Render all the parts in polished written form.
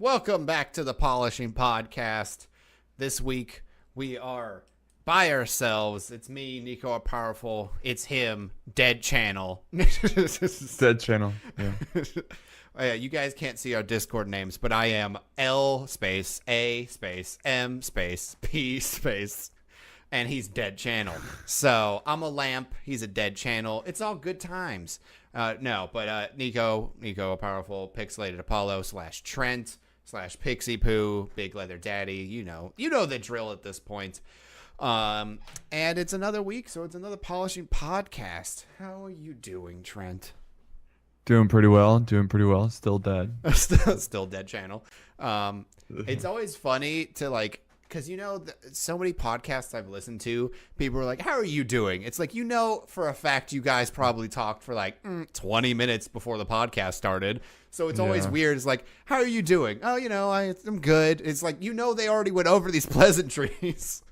Welcome back to the Polishing Podcast. This week we are by ourselves. It's me, Nico are Powerful. It's him, Dead Channel. Dead Channel. Yeah. You guys can't see our Discord names, but I am L space A space M space P space, and he's Dead Channel. So I'm a lamp. He's a Dead Channel. It's all good times. Nico a Powerful, Pixelated Apollo / Trent / Pixie Poo, Big Leather Daddy. You know the drill at this point. And it's another week, so it's another Polishing Podcast. How are you doing, Trent? Doing pretty well. Still dead. Still Dead Channel. It's always funny to because so many podcasts I've listened to, people are like, how are you doing? It's like, for a fact you guys probably talked for 20 minutes before the podcast started. So it's always weird. It's like, how are you doing? Oh, I'm good. It's like, they already went over these pleasantries.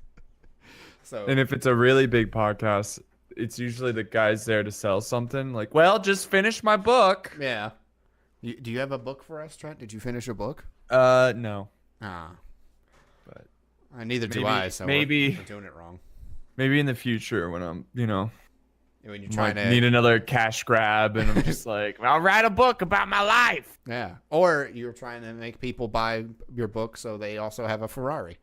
So, and if it's a really big podcast, it's usually the guy's there to sell something. Like, well, just finish my book. Yeah. Do you have a book for us, Trent? Did you finish a book? No. But neither do I. So maybe we're doing it wrong. Maybe in the future when I'm, when you're trying to need another cash grab, and I'm just like, I'll write a book about my life. Yeah. Or you're trying to make people buy your book so they also have a Ferrari.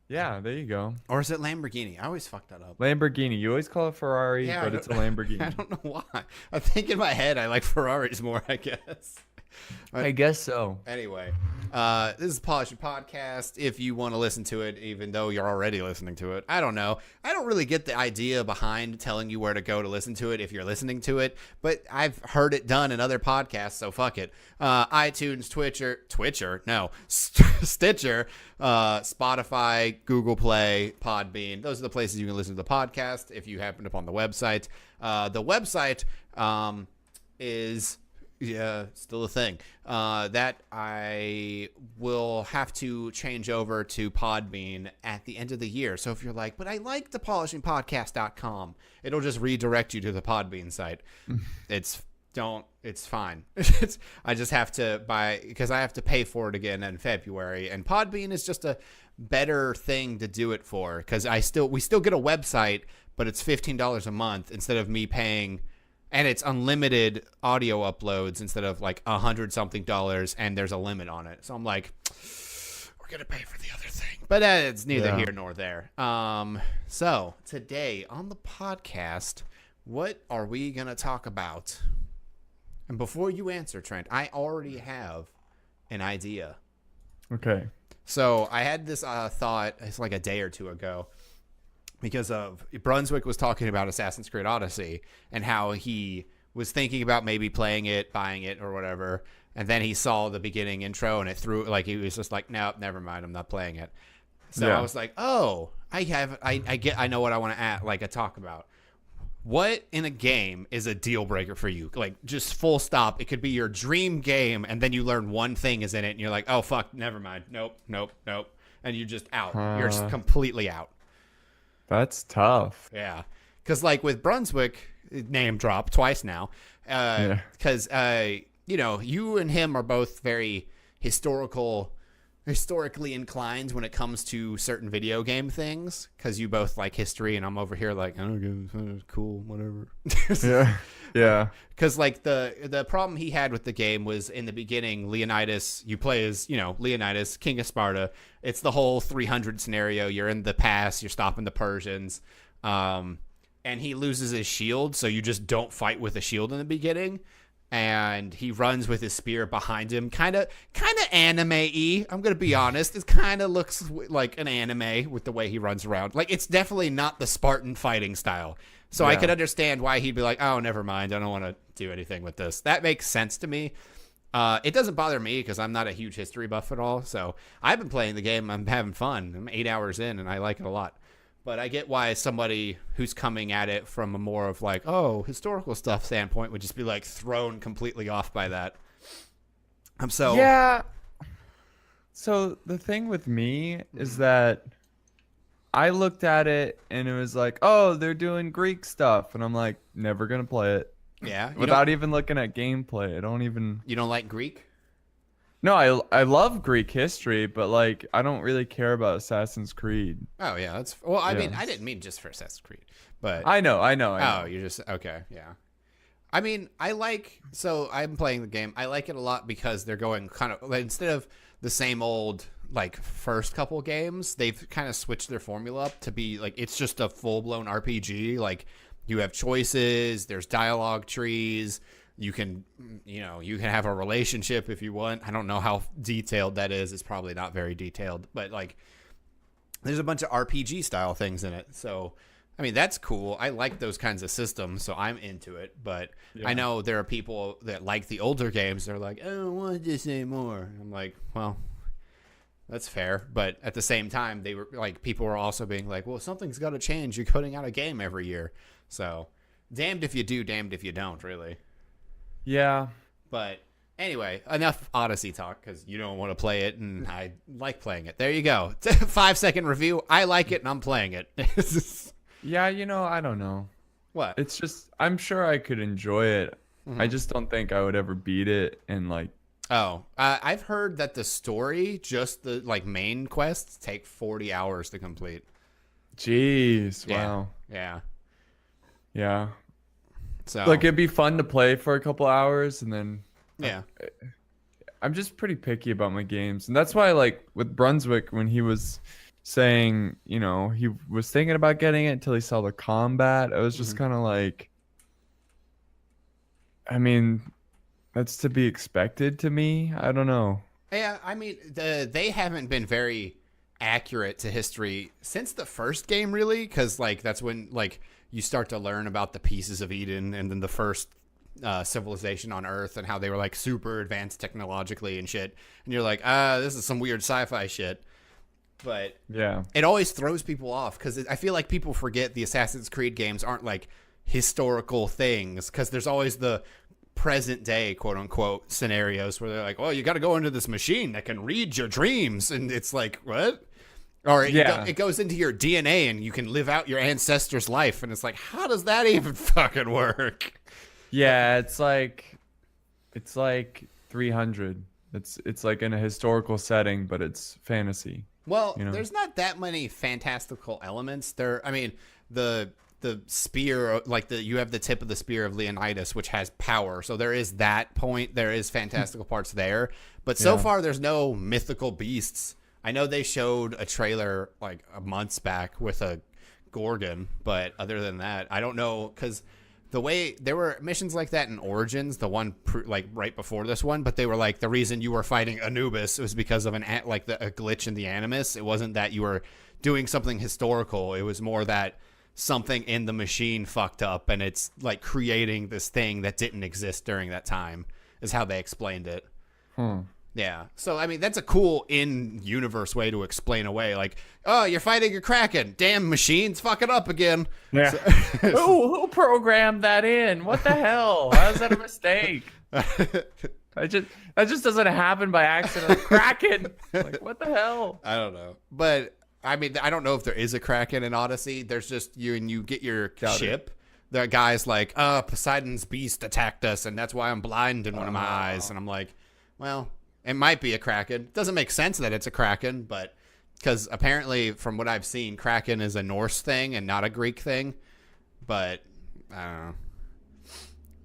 Yeah, there you go. Or is it Lamborghini? I always fuck that up. Lamborghini. You always call it Ferrari, but it's a Lamborghini. I don't know why. I think in my head I like Ferraris more, I guess. I guess so. Anyway, this is Polishing Podcast. If you want to listen to it, even though you're already listening to it, I don't know. I don't really get the idea behind telling you where to go to listen to it if you're listening to it, but I've heard it done in other podcasts, so fuck it. iTunes, Stitcher, Spotify, Google Play, Podbean. Those are the places you can listen to the podcast if you happen upon the website. The website is... Yeah, still a thing. That I will have to change over to Podbean at the end of the year. So if you're like, but I like the polishingpodcast.com, it'll just redirect you to the Podbean site. It's fine. I just have to because I have to pay for it again in February, and Podbean is just a better thing to do it for, because we still get a website, but it's $15 a month instead of me paying. And it's unlimited audio uploads instead of $100-something, and there's a limit on it. So I'm like, we're going to pay for the other thing. But it's neither here nor there. So today on the podcast, what are we going to talk about? And before you answer, Trent, I already have an idea. Okay. So I had this thought, it's like a day or two ago, because of Brunswick was talking about Assassin's Creed Odyssey and how he was thinking about maybe playing it, buying it, or whatever. And then he saw the beginning intro and it threw, he was just like, nope, never mind, I'm not playing it. So I was like, oh, I know what I want to talk about. What in a game is a deal breaker for you? Just full stop. It could be your dream game, and then you learn one thing is in it, and you're like, oh fuck, never mind, nope, and you're just out. You're just completely out. That's tough. Yeah. Because, with Brunswick, name drop twice now, because, you and him are both very historically inclined when it comes to certain video game things, because you both like history, and I'm over here I don't know, cool, whatever. Yeah. Because, the problem he had with the game was in the beginning, Leonidas, you play as, Leonidas, King of Sparta. It's the whole 300 scenario. You're in the past. You're stopping the Persians. And he loses his shield, so you just don't fight with a shield in the beginning. And he runs with his spear behind him. Kind of anime-y. I'm going to be honest. It kind of looks like an anime with the way he runs around. It's definitely not the Spartan fighting style. So I could understand why he'd be like, oh, never mind. I don't want to do anything with this. That makes sense to me. It doesn't bother me because I'm not a huge history buff at all. So I've been playing the game. I'm having fun. I'm 8 hours in, and I like it a lot. But I get why somebody who's coming at it from a more of historical stuff standpoint would just be thrown completely off by that. Yeah. So the thing with me is that I looked at it and it was like, oh, they're doing Greek stuff. And I'm like, never going to play it. Yeah. Without even looking at gameplay. I don't even. You don't like Greek? No, I love Greek history, but like I don't really care about Assassin's Creed. Oh yeah, that's well. I mean, Yeah. I didn't mean just for Assassin's Creed, but I oh, know. you're just okay. Yeah. I mean, so I'm playing the game. I like it a lot because they're going kind of like, instead of the same old like first couple games, they've kind of switched their formula up to be like it's just a full blown RPG. Like you have choices, there's dialogue trees. You can have a relationship if you want. I don't know how detailed that is. It's probably not very detailed, but like there's a bunch of RPG style things in it. So I mean, that's cool. I like those kinds of systems, so I'm into it. But Yeah. I know there are people that like the older games. They're like, I don't want this anymore. I'm like, well, that's fair. But at the same time, they were like, people were also being like, well, something's got to change. You're putting out a game every year. So damned if you do, damned if you don't, really. Yeah. But anyway, enough Odyssey talk because you don't want to play it, and I like playing it. There you go. 5-second review. I like it, and I'm playing it. Yeah, I don't know. What? It's just I'm sure I could enjoy it. I just don't think I would ever beat it and like Oh, I've heard that the story, just the like main quests, take 40 hours to complete. jeez, Yeah. wow. Yeah. Yeah. So Like it'd be fun to play for a couple hours and then yeah. I'm just pretty picky about my games. And that's why like with Brunswick when he was saying, he was thinking about getting it until he saw the combat, I was just kind of like I mean, that's to be expected to me. I don't know. Yeah, I mean, they haven't been very accurate to history since the first game, really, because like that's when like you start to learn about the pieces of Eden and then the first civilization on Earth and how they were like super advanced technologically and shit. And you're like, this is some weird sci-fi shit. But Yeah. it always throws people off because I feel like people forget the Assassin's Creed games aren't like historical things because there's always the present day quote unquote scenarios where they're like, oh, you got to go into this machine that can read your dreams, and it's like, what? Or it goes into your DNA and you can live out your ancestors' life, and it's like, how does that even fucking work? Yeah, it's like 300. It's like in a historical setting, but it's fantasy. Well, You know? there's not that many fantastical elements there. I mean, the spear, like you have the tip of the spear of Leonidas, which has power. So there is that point. There is fantastical parts there, but so Yeah. far there's no mythical beasts. I know they showed a trailer like a months back with a Gorgon, but other than that, I don't know because the way there were missions like that in Origins, the one like right before this one, but they were like the reason you were fighting Anubis was because of a glitch in the Animus. It wasn't that you were doing something historical. It was more that something in the machine fucked up and it's like creating this thing that didn't exist during that time is how they explained it. Yeah. So, I mean, that's a cool in-universe way to explain away. Like, oh, you're fighting a Kraken. Damn, machine's fucking up again. Yeah. Who programmed that in? What the hell? How is that a mistake? That just doesn't happen by accident. Kraken. Like, what the hell? I don't know. But, I mean, I don't know if there is a Kraken in Odyssey. There's just you get your ship. The guy's like, Poseidon's beast attacked us, and that's why I'm blind in one of my eyes. And I'm like, well, it might be a Kraken. It doesn't make sense that it's a Kraken, but because apparently from what I've seen, Kraken is a Norse thing and not a Greek thing. But I don't know.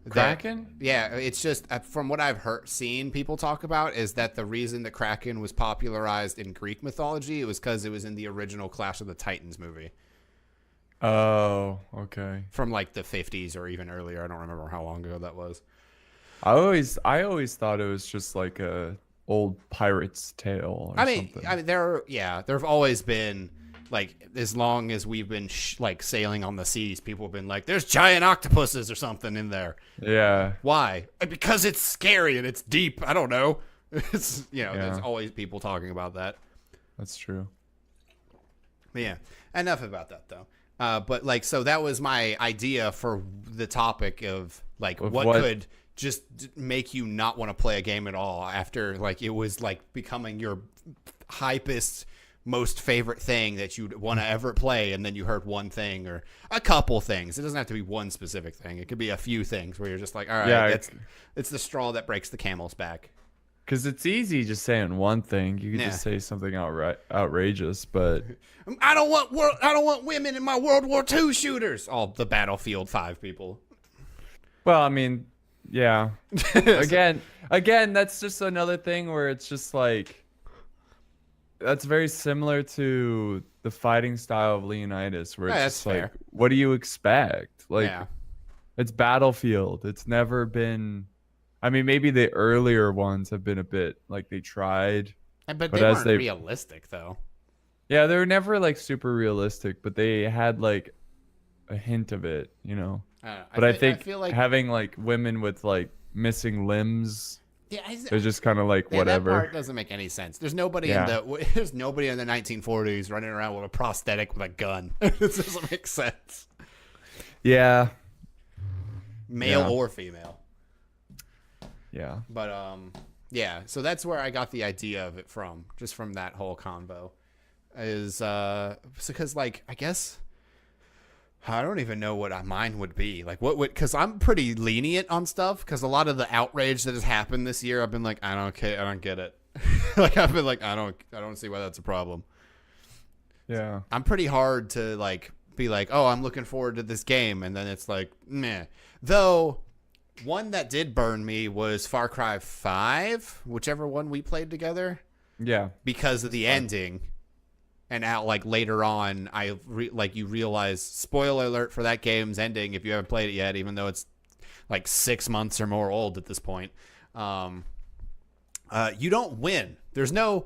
Kraken? Yeah, it's just from what I've seen people talk about is that the reason the Kraken was popularized in Greek mythology, it was because it was in the original Clash of the Titans movie Oh, okay. from like the 50s or even earlier. I don't remember how long ago that was. I always thought it was just like a old pirate's tale or something. I mean, there have always been like as long as we've been like sailing on the seas, people have been like, "There's giant octopuses or something in there." Yeah. Why? Because it's scary and it's deep. I don't know. It's Yeah. there's always people talking about that. That's true. But yeah, enough about that though. But like, so that was my idea for the topic of like what could just make you not want to play a game at all after like it was like becoming your hypest, most favorite thing that you'd want to ever play, and then you heard one thing or a couple things. It doesn't have to be one specific thing. It could be a few things where you're just like, all right, it's the straw that breaks the camel's back. Because it's easy just saying one thing. You could Yeah. just say something outrageous, but I don't want women in my World War II shooters. All the Battlefield 5 people. well, I mean, yeah. Again, that's just another thing where it's just like that's very similar to the fighting style of Leonidas, where it's Yeah, that's just fair. like, what do you expect? Like, Yeah. it's Battlefield. It's never been. I mean, maybe the earlier ones have been a bit like they tried. But But they as weren't they- realistic, though. Yeah, they were never like super realistic, but they had like a hint of it, you know. But I think feel like having like women with like missing limbs, yeah, they're just kind of like yeah, whatever. That part doesn't make any sense. There's nobody in there's nobody in the 1940s running around with a prosthetic with a gun. It doesn't make sense. Yeah, Male Yeah. or female. yeah, But yeah, so that's where I got the idea of it from, just from that whole convo. Is because like I guess I don't even know what mine would be. Like what would, because I'm pretty lenient on stuff, because a lot of the outrage that has happened this year, I've been like, I don't get it. Like I've been like, I don't see why that's a problem. yeah. I'm pretty hard to like be like, oh, I'm looking forward to this game, and then it's like, meh. Though one that did burn me was Far Cry 5, whichever one we played together, Yeah. because of the ending. And out like later on, you realize, spoiler alert for that game's ending if you haven't played it yet, even though it's like 6 months or more old at this point. You don't win. There's no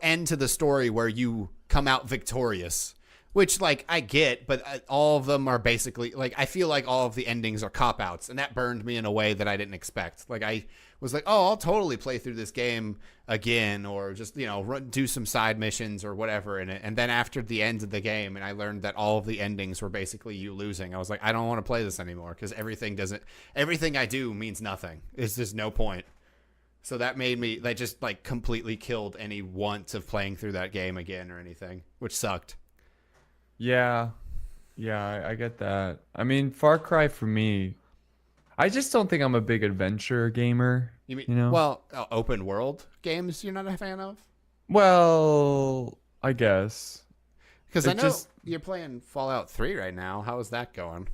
end to the story where you come out victorious, which like I get, but all of them are basically like, I feel like all of the endings are cop outs, and that burned me in a way that I didn't expect. Like I was like, oh, I'll totally play through this game again, or just, you know, do some side missions or whatever in it. And then after the end of the game, and I learned that all of the endings were basically you losing, I was like, I don't want to play this anymore, because everything I do means nothing. It's just no point. So that just like completely killed any want of playing through that game again or anything, which sucked. Yeah. Yeah, I get that. I mean, Far Cry for me, I just don't think I'm a big adventure gamer. You mean, You know? well, open world games you're not a fan of? Well, I guess. Because I It know just- you're playing Fallout 3 right now. How is that going?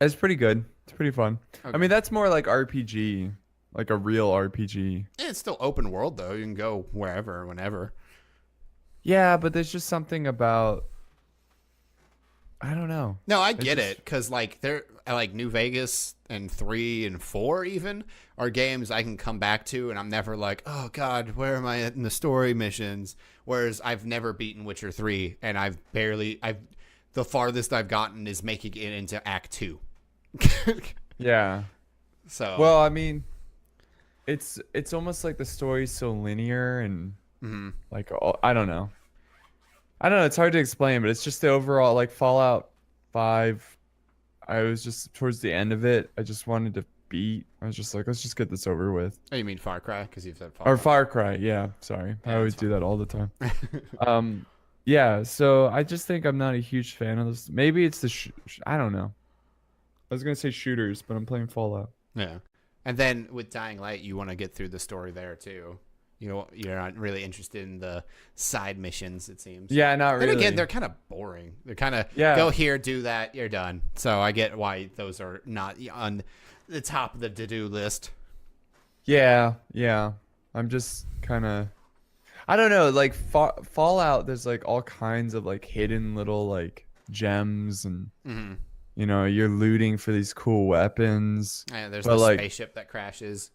It's pretty good. It's pretty fun. Okay. I mean, that's more like RPG, like a real RPG. It's still open world, though. You can go wherever, whenever. Yeah, but there's just something about I don't know. No, I get just- it, because like they're like New Vegas and 3 and 4 even are games I can come back to, and I'm never like, oh god, where am I in the story missions? Whereas I've never beaten Witcher 3, and the farthest I've gotten is making it into Act 2. Yeah. So Well, I mean, it's almost like the story's so linear and mhm. like I don't know. I don't know. It's hard to explain, but it's just the overall like Fallout 5. I was just towards the end of it. I just wanted to beat. I was just like, let's just get this over with. Oh, you mean Far Cry? Because you've said Or Fallout. Far Cry. Yeah, sorry. Yeah, I always that's do that all the time. Yeah. So I just think I'm not a huge fan of this. Maybe it's I don't know. I was gonna say shooters, but I'm playing Fallout. Yeah. And then with Dying Light, you want to get through the story there too. You know, you're not really interested in the side missions, it seems. Yeah, not Then really. again, they're kind of boring. They're kind of Yeah. go here, do that, you're done. So I get why those are not on the top of the to-do list. Yeah, yeah. I'm just kind of I don't know, like Fallout there's like all kinds of like hidden little like gems and Mm-hmm. you know, you're looting for these cool weapons. And there's But, the like- spaceship that crashes.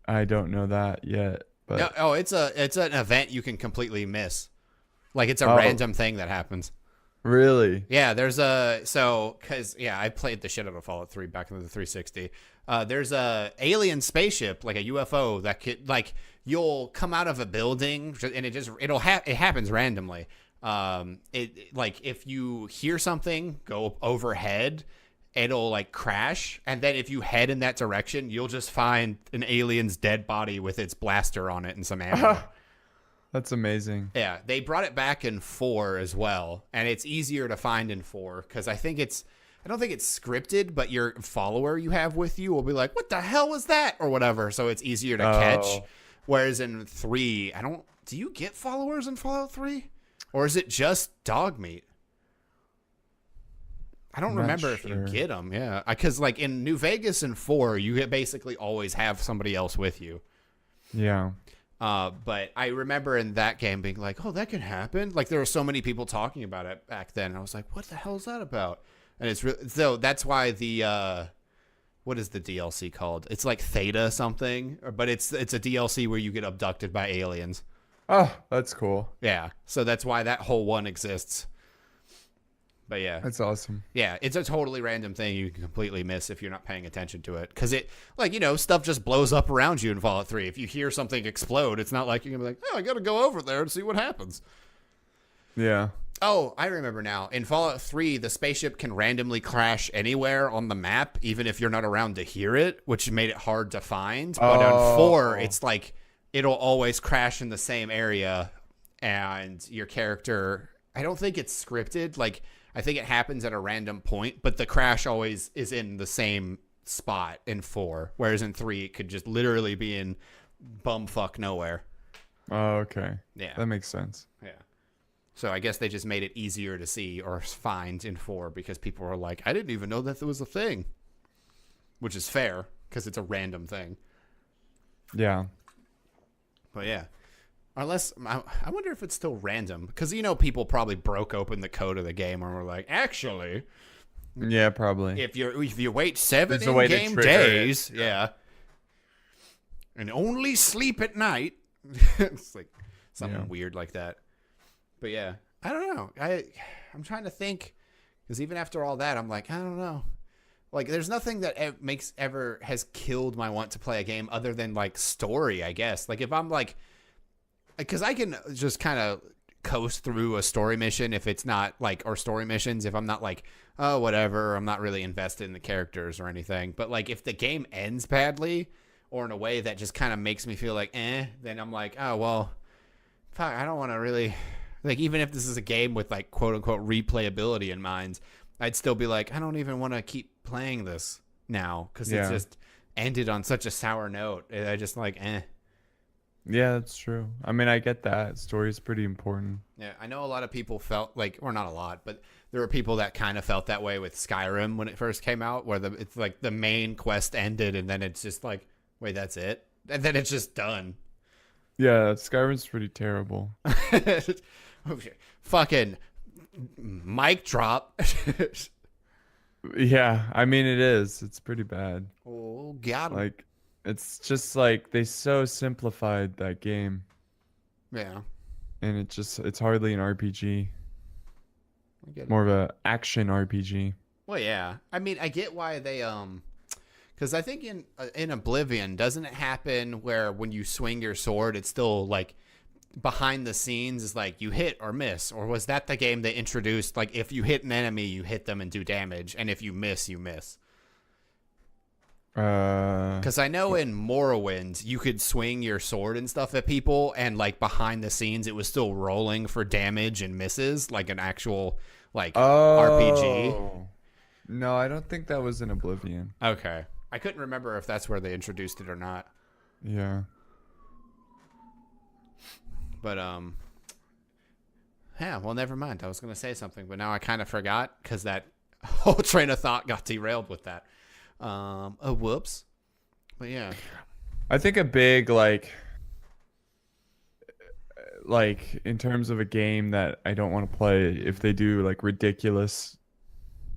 I don't know that yet, but No, oh, it's an event you can completely miss. Like it's a Oh. random thing that happens. really? Yeah, there's because I played the shit out of Fallout 3 back in the 360. There's a alien spaceship, like a UFO, that could, like, you'll come out of a building and it happens randomly. Like if you hear something go overhead, it'll like crash, and then if you head in that direction, you'll just find an alien's dead body with its blaster on it and some ammo. That's amazing. Yeah, they brought it back in 4 as well, and it's easier to find in 4 because I think it's I don't think it's scripted, but your follower you have with you will be like, "What the hell was that?" or whatever. So it's easier to catch. Whereas in 3, do you get followers in Fallout 3? Or is it just dog meat? I don't remember if you get them. Yeah. Because like in New Vegas and 4, you basically always have somebody else with you. Yeah. But I remember in that game being like, "Oh, that can happen." Like there were so many people talking about it back then. I was like, "What the hell is that about?" And it's really, so that's why the what is the DLC called? It's like Theta something, but it's a DLC where you get abducted by aliens. Oh, that's cool. Yeah, so that's why that whole one exists. But yeah, that's awesome. Yeah, it's a totally random thing you can completely miss if you're not paying attention to it. Because it, like, you know, stuff just blows up around you in Fallout 3. If you hear something explode, it's not like you're gonna be like, "Oh, I gotta go over there and see what happens." Yeah. Oh, I remember now. In Fallout 3, the spaceship can randomly crash anywhere on the map, even if you're not around to hear it, which made it hard to find. But on 4, it's like it'll always crash in the same area, and your character, I don't think it's scripted. Like, I think it happens at a random point, but the crash always is in the same spot in 4, whereas in 3, it could just literally be in bumfuck nowhere. Oh, okay. Yeah. That makes sense. Yeah. So I guess they just made it easier to see or find in 4 because people were like, "I didn't even know that there was a thing," which is fair because it's a random thing. Yeah. But yeah, unless I wonder if it's still random because, you know, people probably broke open the code of the game and were like, "Actually, yeah, probably if you wait 7 There's a way to in-game trigger days, it. yeah, and only sleep at night," it's like something weird like that. But yeah, I don't know. I'm trying to think because even after all that, I'm like, I don't know. Like, there's nothing that has killed my want to play a game other than like story, I guess. Like if I'm like, because I can just kind of coast through a story mission if it's not like, or story missions if I'm not like, oh, whatever, I'm not really invested in the characters or anything. But like if the game ends badly or in a way that just kind of makes me feel like, then I'm like, oh, well, fuck, I don't want to really. Like, even if this is a game with, like, quote-unquote replayability in mind, I'd still be like, I don't even want to keep playing this now because it's just ended on such a sour note. I just, like, Yeah, that's true. I mean, I get that. Story is pretty important. Yeah, I know a lot of people felt like, or not a lot, but there were people that kind of felt that way with Skyrim when it first came out, where it's like the main quest ended and then it's just like, wait, that's it? And then it's just done. Yeah, Skyrim's pretty terrible. Fucking mic drop. Yeah, I mean it is. It's pretty bad. Oh, got him. Like, it's just like they so simplified that game. Yeah. And it's hardly an RPG. I get it. More of a action RPG. Well, yeah. I mean, I get why they because I think in Oblivion, doesn't it happen where when you swing your sword, it's still like behind the scenes is like you hit or miss? Or was that the game they introduced? Like if you hit an enemy, you hit them and do damage, and if you miss, you miss. Because I know in Morrowind, you could swing your sword and stuff at people, and like behind the scenes, it was still rolling for damage and misses, like an actual like RPG. No, I don't think that was in Oblivion. Okay. I couldn't remember if that's where they introduced it or not. Yeah. But, yeah, well, never mind. I was going to say something, but now I kind of forgot because that whole train of thought got derailed with that. Oh, whoops. But, yeah. I think a big, like, in terms of a game that I don't want to play, if they do, like, ridiculous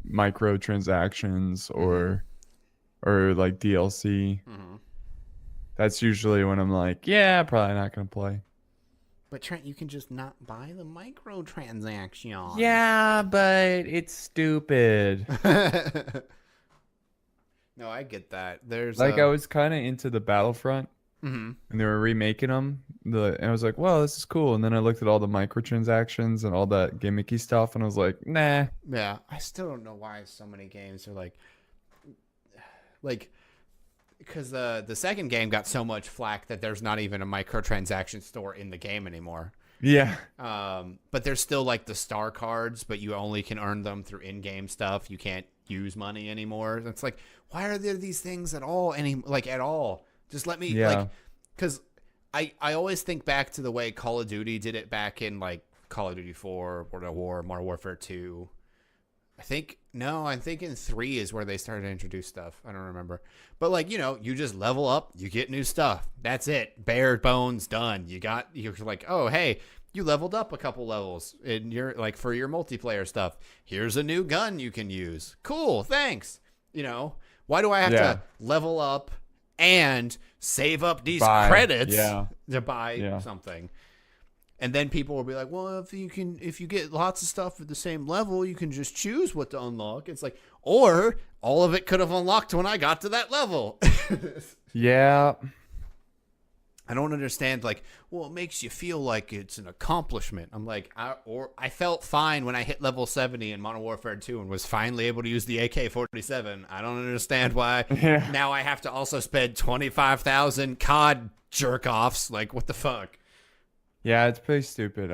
microtransactions or like DLC, that's usually when I'm like, yeah, probably not going to play. But Trent, you can just not buy the microtransaction. Yeah, but it's stupid. No, I get that. There's like I was kind of into the Battlefront, and they were remaking them. And I was like, "Well, this is cool." And then I looked at all the microtransactions and all that gimmicky stuff, and I was like, "Nah." Yeah, I still don't know why so many games are like, because the second game got so much flack that there's not even a microtransaction store in the game anymore. Yeah. But there's still like the star cards, but you only can earn them through in-game stuff. You can't use money anymore. It's like, why are there these things at all? At all? Just let me because I always think back to the way Call of Duty did it back in like Call of Duty 4, World at War, Modern Warfare 2. I'm thinking 3 is where they started to introduce stuff. I don't remember. But like, you just level up, you get new stuff. That's it. Bare bones done. You're like, oh, hey, you leveled up a couple levels in your like for your multiplayer stuff. Here's a new gun you can use. Cool, thanks. Why do I have to level up and save up these credits to buy something? And then people will be like, well, if you get lots of stuff at the same level, you can just choose what to unlock. It's like, or all of it could have unlocked when I got to that level. Yeah. I don't understand. Like, well, it makes you feel like it's an accomplishment. I'm like, I felt fine when I hit level 70 in Modern Warfare 2 and was finally able to use the AK-47. I don't understand why now I have to also spend 25,000 COD jerk-offs. Like, what the fuck? Yeah, it's pretty stupid.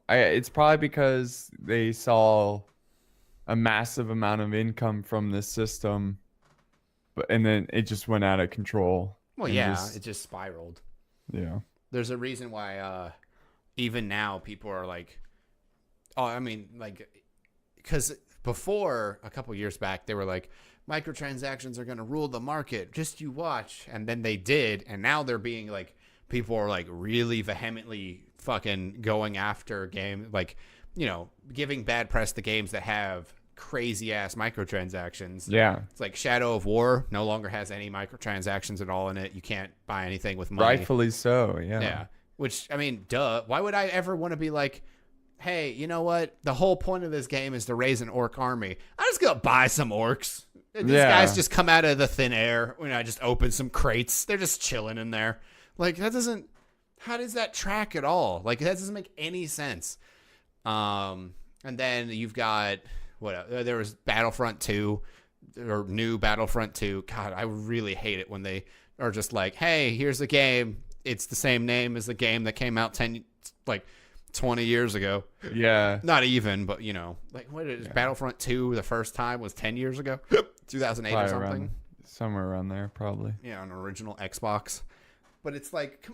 It's probably because they saw a massive amount of income from this system, and then it just went out of control. Well, yeah, it just spiraled. Yeah. There's a reason why even now people are like, because before, a couple years back, they were like, microtransactions are going to rule the market. Just you watch. And then they did. And now they're being like, people are like really vehemently fucking going after game, like, giving bad press to games that have crazy ass microtransactions. Yeah. It's like Shadow of War no longer has any microtransactions at all in it. You can't buy anything with money. Rightfully so, yeah. Yeah. Which, I mean, duh. Why would I ever want to be like, hey, you know what? The whole point of this game is to raise an orc army. I'm just going to buy some orcs. These guys just come out of the thin air. I just open some crates. They're just chilling in there. Like, how does that track at all? Like, that doesn't make any sense. And then you've got, there was Battlefront 2, or new Battlefront 2. God, I really hate it when they are just like, hey, here's the game. It's the same name as the game that came out 20 years ago. Yeah. Not even, but, like, what is Battlefront 2 the first time was 10 years ago? 2008 probably or something? Somewhere around there, probably. Yeah, an original Xbox. But it's like,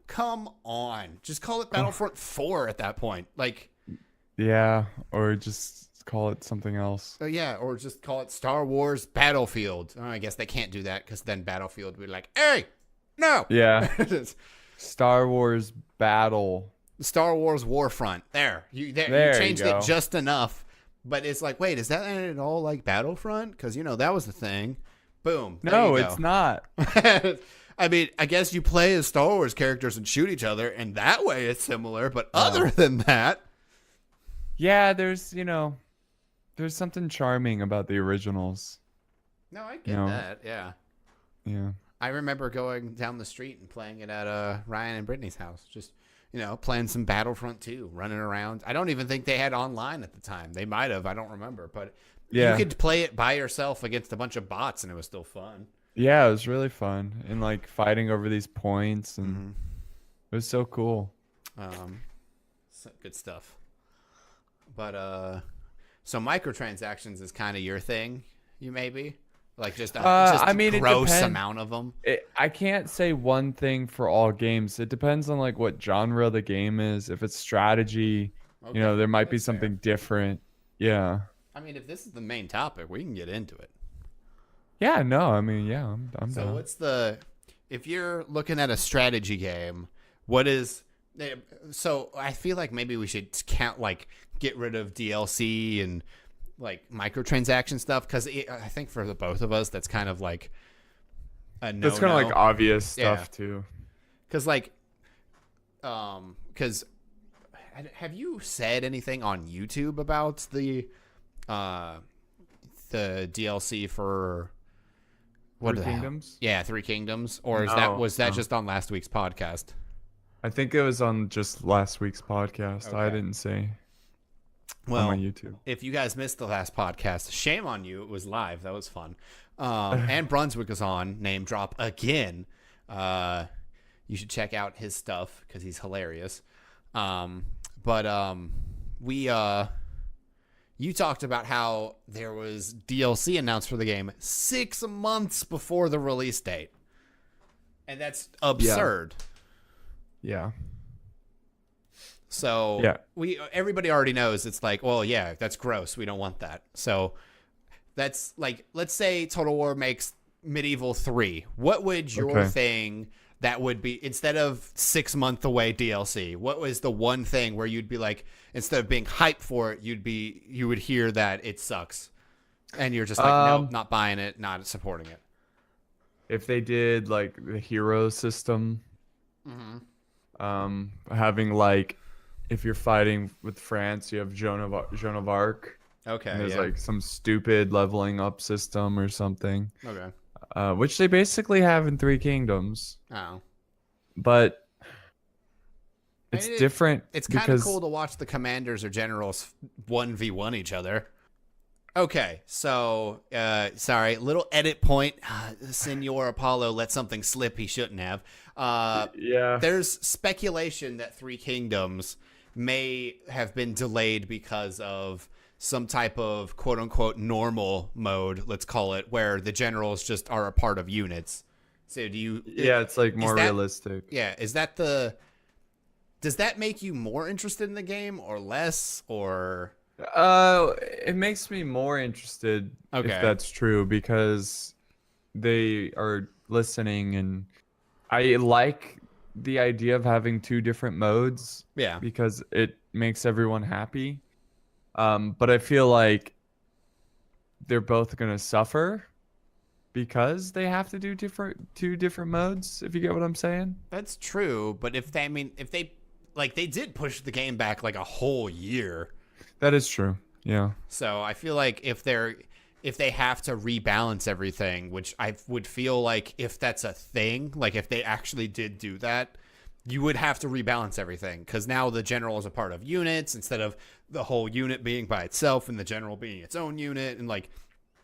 come on. Just call it Battlefront 4 at that point. Like, yeah, or just call it something else. Or just call it Star Wars Battlefield. Oh, I guess they can't do that because then Battlefield would be like, hey, no. Yeah. Star Wars Battle. Star Wars Warfront. There. You changed it just enough. But it's like, wait, is that at all like Battlefront? Because, that was the thing. Boom. No, it's not. I mean, I guess you play as Star Wars characters and shoot each other, and that way it's similar. But other than that. Yeah, there's something charming about the originals. No, I get that. Yeah. Yeah. I remember going down the street and playing it at Ryan and Brittany's house. Just, playing some Battlefront 2, running around. I don't even think they had online at the time. They might have. I don't remember. But you could play it by yourself against a bunch of bots, and it was still fun. Yeah, it was really fun. And, like, fighting over these points. And it was so cool. Good stuff. But, so microtransactions is kind of your thing, maybe? Like, just a gross amount of them? I can't say one thing for all games. It depends on, like, what genre the game is. If it's strategy, there might be something different. Yeah. I mean, if this is the main topic, we can get into it. Yeah, no, I mean, yeah, I'm so down. if you're looking at a strategy game, so I feel like maybe we should get rid of DLC and like microtransaction stuff, because I think for the both of us, that's kind of like a no. That's kind of like obvious stuff too. Because have you said anything on YouTube about the DLC for Three Kingdoms? Yeah, Three Kingdoms. Or was that just on last week's podcast? I think it was on just last week's podcast. Okay. I didn't say. Well, on my YouTube. If you guys missed the last podcast, shame on you. It was live. That was fun. And Brunswick was on. Name drop again. You should check out his stuff because he's hilarious. We you talked about how there was DLC announced for the game 6 months before the release date. And that's absurd. Yeah. So everybody already knows it's like, well, yeah, that's gross. We don't want that. So that's like, let's say Total War makes Medieval 3. What would your thing that would be, instead of 6 month away DLC, what was the one thing where you'd be like, instead of being hyped for it, you would hear that it sucks and you're just like, nope, not buying it, not supporting it. If they did like the hero system, having like, if you're fighting with France, you have Joan of Arc. Okay. And there's like some stupid leveling up system or something. Okay. Which they basically have in Three Kingdoms. Oh. But it's different. It's kind of cool to watch the commanders or generals 1v1 each other. Okay, so, sorry, little edit point. Senor Apollo let something slip he shouldn't have. There's speculation that Three Kingdoms may have been delayed because of some type of quote-unquote normal mode, let's call it, where the generals just are a part of units. So do you... Yeah, it's like more realistic. Yeah, is that the... Does that make you more interested in the game or less, or... It makes me more interested if that's true, because they are listening, and I like the idea of having 2 different modes. Yeah. Because it makes everyone happy. But I feel like they're both going to suffer because they have to do 2 different modes, if you get what I'm saying. That's true, but if they like, they did push the game back like a whole year. That is true. Yeah. So I feel like if they have to rebalance everything, which I would feel like if that's a thing, like if they actually did do that, you would have to rebalance everything, because now the general is a part of units instead of the whole unit being by itself and the general being its own unit. And like,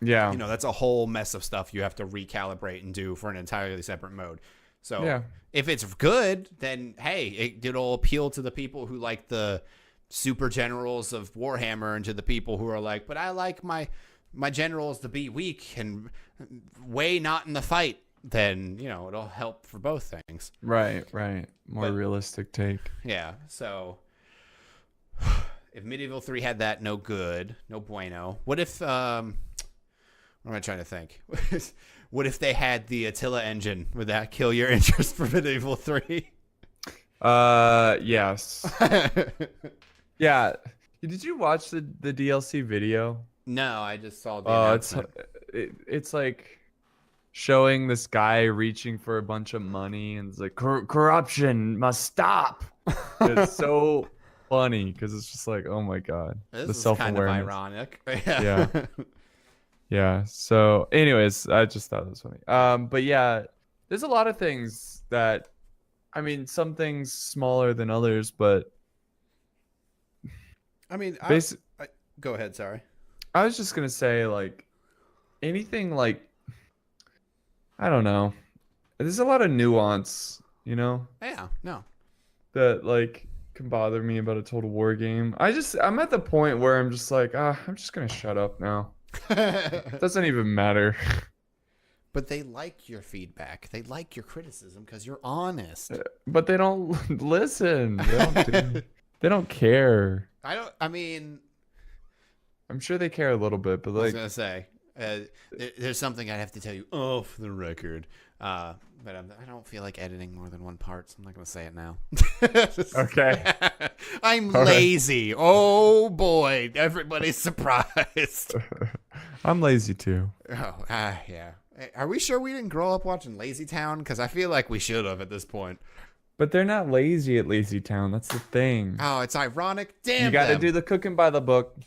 yeah, you know, that's a whole mess of stuff you have to recalibrate and do for an entirely separate mode. So if it's good, then hey, it'll appeal to the people who like the super generals of Warhammer and to the people who are like, but I like my generals to be weak and way not in the fight. Then, you know, it'll help for both things. Right. More realistic take. Yeah. So if Medieval 3 had that, no good, no bueno. What if, what am I trying to think? What if they had the Attila engine? Would that kill your interest for Medieval 3? Yes. Yeah. Did you watch the DLC video? No, I just saw the announcement. It's like showing this guy reaching for a bunch of money, and it's like corruption must stop. It's so funny because it's just like, oh my god, this the self-awareness. Kind of ironic. Yeah. So, anyways, I just thought it was funny. But yeah, there's a lot of things that, I mean, some things smaller than others, but I mean, go ahead. Sorry. I was just gonna say, like, anything like, I don't know. There's a lot of nuance, you know? Yeah, no. That, like, can bother me about a Total War game. I'm at the point where I'm just like, I'm just gonna shut up now. It doesn't even matter. But they like your feedback. They like your criticism because you're honest. But they don't listen. They don't care. I'm sure they care a little bit, but like, I was gonna say, there's something I have to tell you off the record, but I don't feel like editing more than one part, so I'm not gonna say it now. Okay. I'm lazy. Oh boy, everybody's surprised. I'm lazy too. Oh, yeah. Are we sure we didn't grow up watching Lazy Town? Because I feel like we should have at this point. But they're not lazy at Lazy Town. That's the thing. Oh, it's ironic. Damn, you got to do the cooking by the book.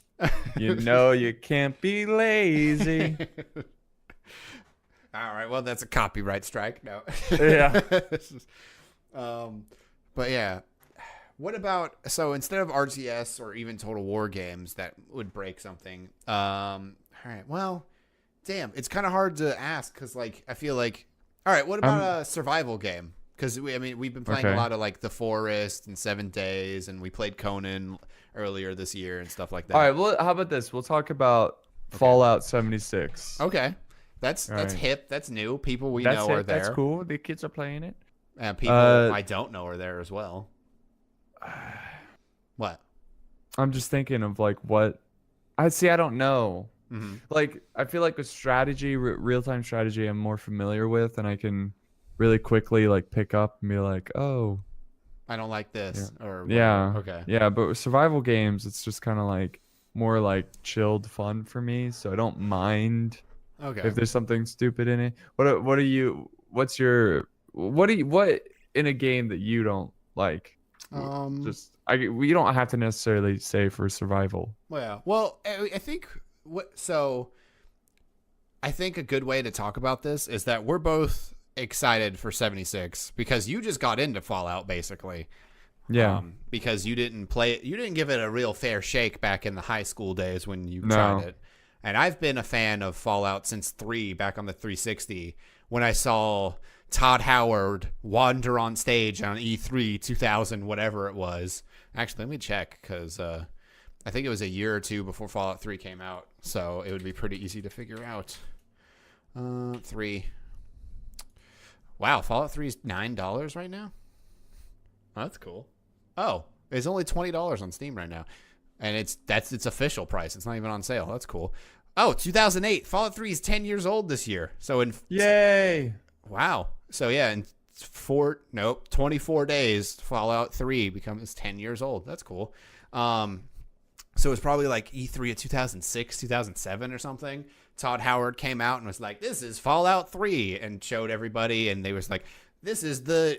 You know you can't be lazy. All right. Well, that's a copyright strike. No. Yeah. But yeah. What about, so instead of RTS or even Total War games that would break something? All right. Well, damn. It's kind of hard to ask because, like, I feel like, all right, what about a survival game? Because we've been playing a lot of like The Forest and 7 Days, and we played Conan earlier this year and stuff like that. All right, well, how about this? We'll talk about Fallout 76. Okay, that's hip. That's new. People we know are there. That's cool. The kids are playing it. And people I don't know are there as well. What? I'm just thinking of like what. I don't know. Mm-hmm. Like I feel like with strategy, real-time strategy, I'm more familiar with, and I can really quickly like pick up and be like, oh, I don't like this. Yeah. Or Yeah. Okay. Yeah, but with survival games, it's just kind of like more like chilled fun for me, so I don't mind Okay. if there's something stupid in it. What in a game that you don't like? You don't have to necessarily say for survival. Well, I think I think a good way to talk about this is that we're both excited for 76 because you just got into Fallout basically. Yeah. Because you didn't play it, you didn't give it a real fair shake back in the high school days when you tried it. And I've been a fan of Fallout since 3 back on the 360 when I saw Todd Howard wander on stage on E3 2000 whatever it was. Actually, let me check because I think it was a year or two before Fallout 3 came out, so it would be pretty easy to figure out. 3. Wow, Fallout 3 is $9 right now? Oh, that's cool. Oh, it's only $20 on Steam right now. And it's its official price. It's not even on sale. That's cool. Oh, 2008. Fallout 3 is 10 years old this year. So Yay! Wow. So yeah, in 24 days, Fallout 3 becomes 10 years old. That's cool. So it's probably like E3 of 2006, 2007 or something. Todd Howard came out and was like, "This is Fallout 3," and showed everybody, and they was like, "This is the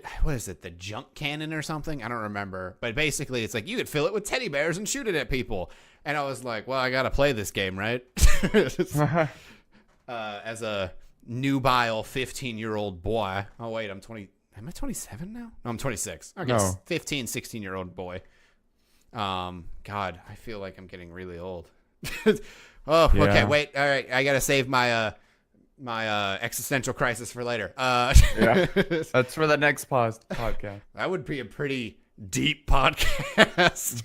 junk cannon or something?" I don't remember, but basically it's like you could fill it with teddy bears and shoot it at people. And I was like, "Well, I gotta play this game, right?" As a nubile 15-year-old boy. Oh wait, I'm 20. Am I 27 now? No, I'm 26. Okay, no. 15, 16-year-old boy. God, I feel like I'm getting really old. Oh, yeah. Okay, wait. All right, I gotta save my existential crisis for later. Yeah, that's for the next podcast. That would be a pretty deep podcast.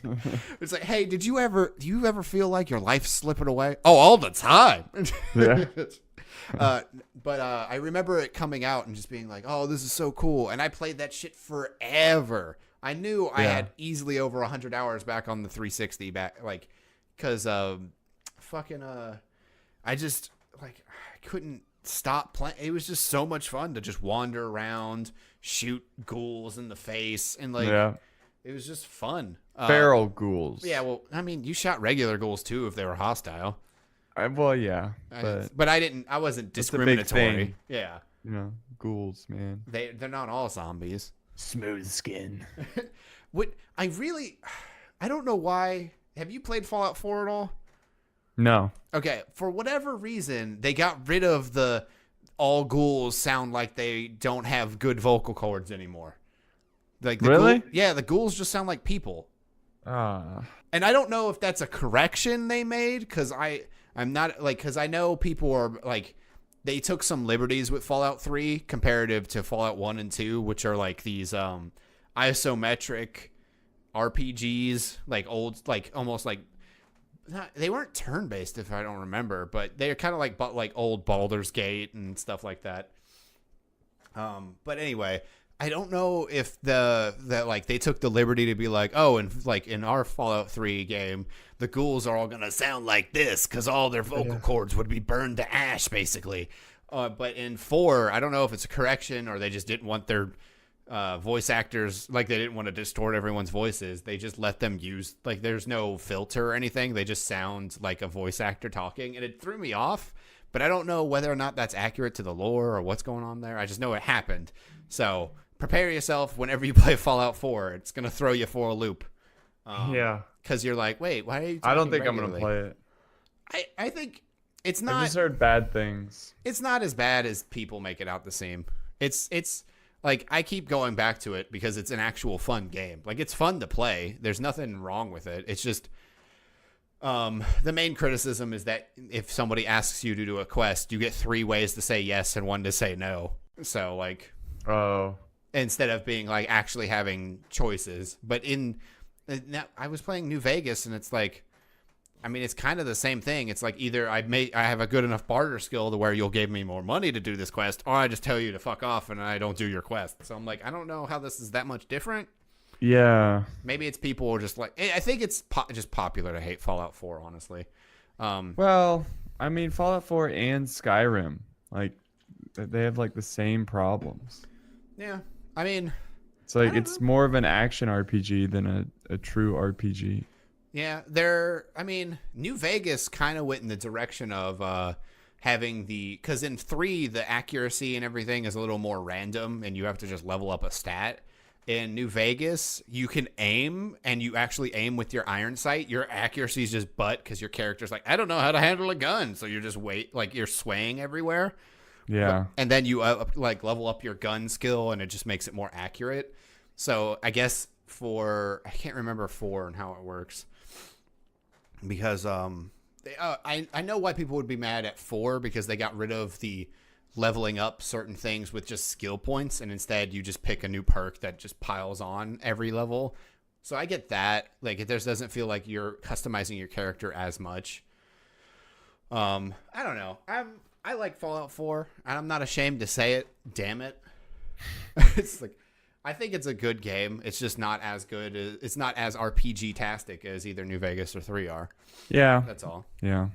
It's like, hey, do you ever feel like your life's slipping away? Oh, all the time. Yeah. But I remember it coming out and just being like, oh, this is so cool. And I played that shit forever. I knew I had easily over 100 hours back on the 360 because I just I couldn't stop playing. It was just so much fun to just wander around, shoot ghouls in the face, and it was just fun. Feral ghouls. Yeah, well, I mean, you shot regular ghouls too if they were hostile. But I didn't. I wasn't discriminatory. Yeah, ghouls, man. They're not all zombies. Smooth skin. I don't know why. Have you played Fallout 4 at all? No. Okay, for whatever reason, they got rid of the all ghouls sound like they don't have good vocal cords anymore. Like really? The ghouls just sound like people. And I don't know if that's a correction they made because I'm not because I know people are like they took some liberties with Fallout 3 comparative to Fallout 1 and 2, which are like these isometric RPGs, like old, like almost like they weren't turn-based if I don't remember, but they're kind of like old Baldur's Gate and stuff like that. But anyway, I don't know if they took the liberty to be like, oh, and like in our Fallout 3 game, the ghouls are all gonna sound like this because all their vocal cords would be burned to ash, basically. But in 4, I don't know if it's a correction or they just didn't want their voice actors, like they didn't want to distort everyone's voices. They just let them use, like there's no filter or anything. They just sound like a voice actor talking, and it threw me off. But I don't know whether or not that's accurate to the lore or what's going on there. I just know it happened. So prepare yourself whenever you play Fallout 4. It's going to throw you for a loop. Because you're like, wait, why are you talking I don't think regularly? I'm going to play it. I think it's not. I just heard bad things. It's not as bad as people make it out to seem. It's like, I keep going back to it because it's an actual fun game. Like, it's fun to play. There's nothing wrong with it. It's just the main criticism is that if somebody asks you to do a quest, you get 3 ways to say yes and 1 to say no. So, like... Oh. instead of being like actually having choices. But now I was playing New Vegas, and it's like, I mean, it's kind of the same thing. It's like either I have a good enough barter skill to where you'll give me more money to do this quest, or I just tell you to fuck off and I don't do your quest. So I'm like, I don't know how this is that much different. Yeah. Maybe it's people are just like, I think it's just popular to hate Fallout 4, honestly. Well, I mean, Fallout 4 and Skyrim, like, they have like the same problems. Yeah. I mean, it's like it's more of an action RPG than a true RPG. Yeah, I mean, New Vegas kind of went in the direction of having because in 3, the accuracy and everything is a little more random, and you have to just level up a stat. In New Vegas, you can aim, and you actually aim with your iron sight. Your accuracy is just butt because your character's like, I don't know how to handle a gun, so you're just you're swaying everywhere. Yeah, and then you level up your gun skill, and it just makes it more accurate. So I guess I can't remember 4 and how it works. Because I know why people would be mad at 4, because they got rid of the leveling up certain things with just skill points, and instead you just pick a new perk that just piles on every level. So I get that. Like, it just doesn't feel like you're customizing your character as much. I don't know. I like Fallout 4, and I'm not ashamed to say it. Damn it. It's like, I think it's a good game. It's just not as good. It's not as RPG-tastic as either New Vegas or 3 are. Yeah. That's all. Yeah.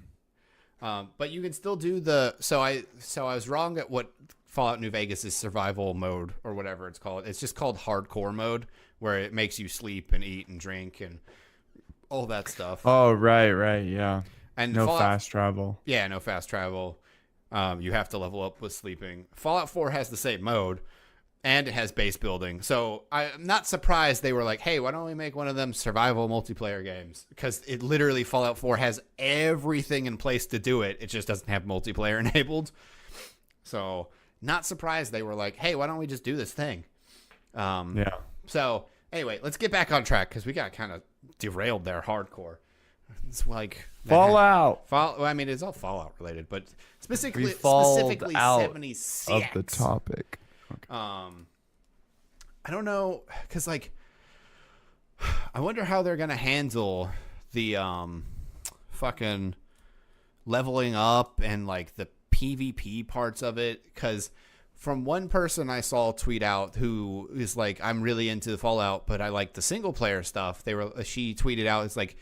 But you can still do so I was wrong at what Fallout New Vegas is survival mode or whatever it's called. It's just called hardcore mode, where it makes you sleep and eat and drink and all that stuff. Oh, right. Yeah. And no fast travel. Yeah, no fast travel. You have to level up with sleeping. Fallout 4 has the same mode. And it has base building. So I'm not surprised they were like, hey, why don't we make one of them survival multiplayer games? Because it literally, Fallout 4 has everything in place to do it. It just doesn't have multiplayer enabled. So not surprised they were like, hey, why don't we just do this thing? Yeah. So anyway, let's get back on track, because we got kind of derailed there hardcore. It's like Fallout. I mean, it's all Fallout related, but specifically out 76 of the topic. Okay. I don't know, because like, I wonder how they're gonna handle the fucking leveling up and like the PvP parts of it. Because from one person I saw tweet out who is like, I'm really into the Fallout, but I like the single player stuff. She tweeted out, it's like,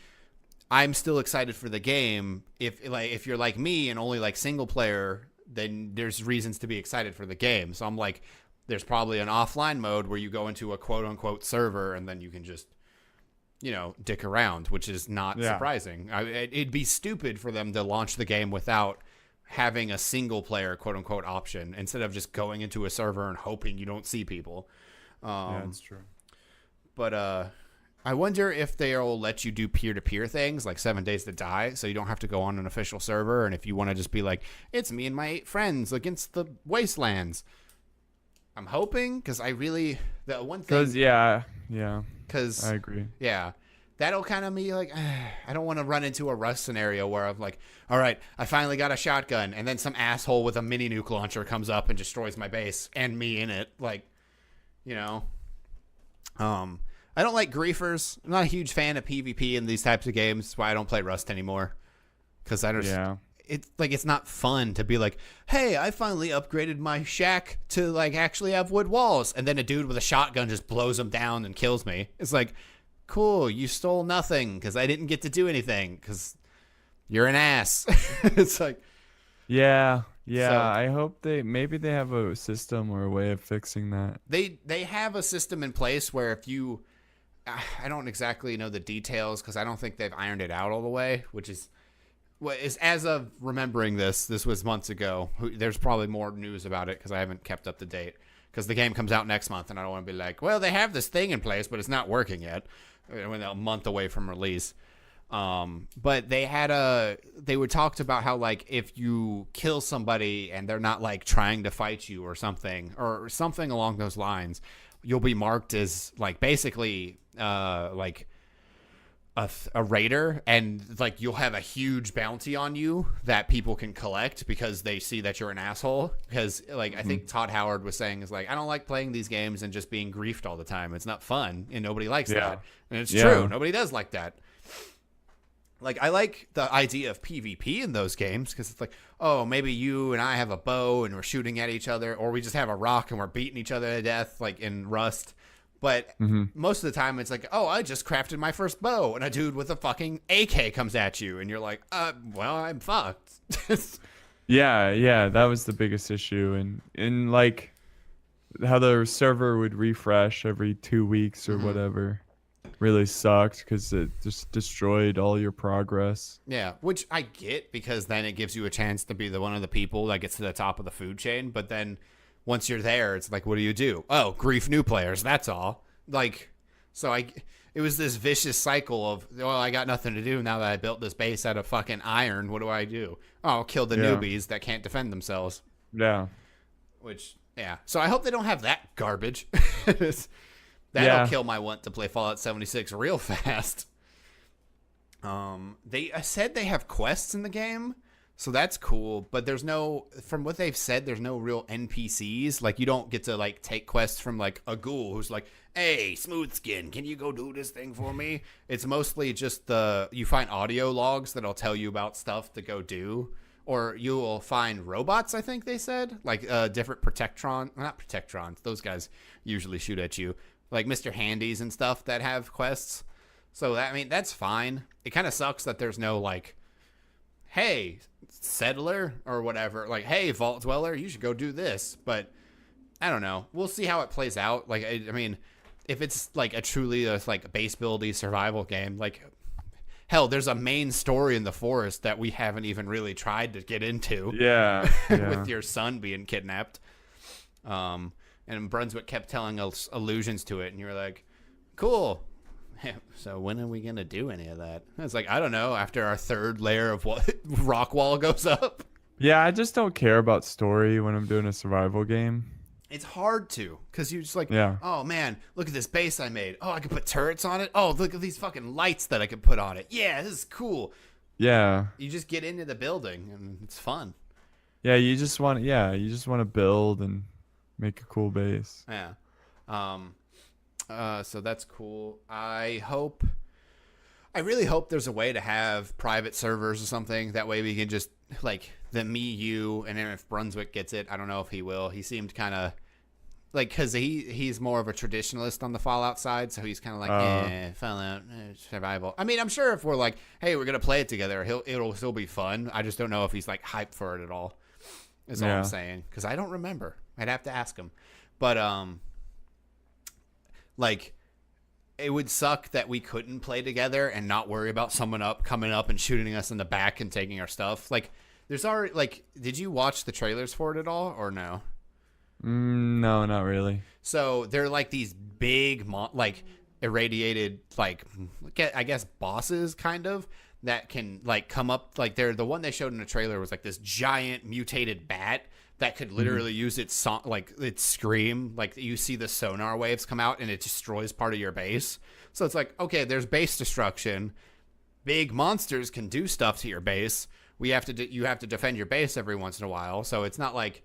I'm still excited for the game. If you're like me and only like single player, then there's reasons to be excited for the game. So I'm like, there's probably an offline mode where you go into a quote unquote server and then you can just, dick around, which is not surprising. It'd be stupid for them to launch the game without having a single player quote unquote option, instead of just going into a server and hoping you don't see people. Yeah, that's true. But I wonder if they'll let you do peer-to-peer things like 7 Days to Die, so you don't have to go on an official server. And if you want to just be like, it's me and my 8 friends against the wastelands. I'm hoping, because I really, the one thing. Because I agree. Yeah. That'll kind of be like, I don't want to run into a Rust scenario where I'm like, all right, I finally got a shotgun, and then some asshole with a mini nuke launcher comes up and destroys my base and me in it. Like, I don't like griefers. I'm not a huge fan of PvP in these types of games. That's why I don't play Rust anymore. Because it's not fun to be like, hey, I finally upgraded my shack to like actually have wood walls, and then a dude with a shotgun just blows them down and kills me. It's like, cool, you stole nothing because I didn't get to do anything because you're an ass. It's like, yeah. I hope maybe they have a system or a way of fixing that. They have a system in place where if you, I don't exactly know the details because I don't think they've ironed it out all the way, which is as of remembering this was months ago. There's probably more news about it because I haven't kept up to date, because the game comes out next month and I don't want to be like, well, they have this thing in place, but it's not working yet. When a month away from release. But they were talked about how like if you kill somebody and they're not like trying to fight you or something along those lines, you'll be marked as like basically a raider, and like you'll have a huge bounty on you that people can collect because they see that you're an asshole. Because like I think Todd Howard was saying is like, I don't like playing these games and just being griefed all the time. It's not fun, and nobody likes that. And it's true, nobody does like that. Like I like the idea of PvP in those games because it's like, oh, maybe you and I have a bow and we're shooting at each other, or we just have a rock and we're beating each other to death, like in Rust. But most of the time it's like, oh, I just crafted my first bow, and a dude with a fucking AK comes at you, and you're like, well, I'm fucked. Yeah, that was the biggest issue, and like how the server would refresh every 2 weeks or whatever really sucked because it just destroyed all your progress. Yeah, which I get because then it gives you a chance to be one of the people that gets to the top of the food chain, but then once you're there, it's like, what do? Oh, grief new players. That's all. Like, so it was this vicious cycle of, well, I got nothing to do now that I built this base out of fucking iron. What do I do? Oh, I'll kill the newbies that can't defend themselves. Yeah. Which, yeah. So I hope they don't have that garbage. That'll kill my want to play Fallout 76 real fast. They said they have quests in the game. So that's cool, but from what they've said, there's no real NPCs. Like, you don't get to, like, take quests from, like, a ghoul who's like, hey, Smoothskin, can you go do this thing for me? It's mostly just you find audio logs that'll tell you about stuff to go do. Or you will find robots, I think they said. Like, different not Protectrons. Those guys usually shoot at you. Like Mr. Handies and stuff that have quests. So, that's fine. It kind of sucks that there's no, like, hey, settler or whatever, like, hey, vault dweller, you should go do this. But I don't know, we'll see how it plays out. Like, I mean, if it's like a truly like base buildy survival game, like, hell, there's a main story in the forest that we haven't even really tried to get into. With your son being kidnapped, and Brunswick kept telling us allusions to it, and you're like, cool. So when are we going to do any of that? It's like, I don't know, after our third layer of rock wall goes up. Yeah, I just don't care about story when I'm doing a survival game. It's hard to, because you're just like, oh man, look at this base I made. Oh, I could put turrets on it. Oh, look at these fucking lights that I could put on it. Yeah, this is cool. Yeah. You just get into the building and it's fun. Yeah, you just want to build and make a cool base. Yeah. So that's cool. I really hope there's a way to have private servers or something. That way we can just, like, you, and then if Brunswick gets it, I don't know if he will. He seemed kind of, like, because he's more of a traditionalist on the Fallout side, so he's kind of like, Fallout, survival. I mean, I'm sure if we're like, hey, we're going to play it together, it'll still be fun. I just don't know if he's, like, hyped for it at all, is all I'm saying. Because I don't remember. I'd have to ask him. But, like, it would suck that we couldn't play together and not worry about someone coming up and shooting us in the back and taking our stuff. Like, there's already, like, did you watch the trailers for it at all or no? No, not really. So they're like these big, like, irradiated, like, I guess bosses kind of that can, like, come up. Like, the one they showed in the trailer was like this giant mutated bat that could literally use its scream. Like, you see the sonar waves come out and it destroys part of your base. So it's like, okay, there's base destruction. Big monsters can do stuff to your base. You have to defend your base every once in a while. So it's not like,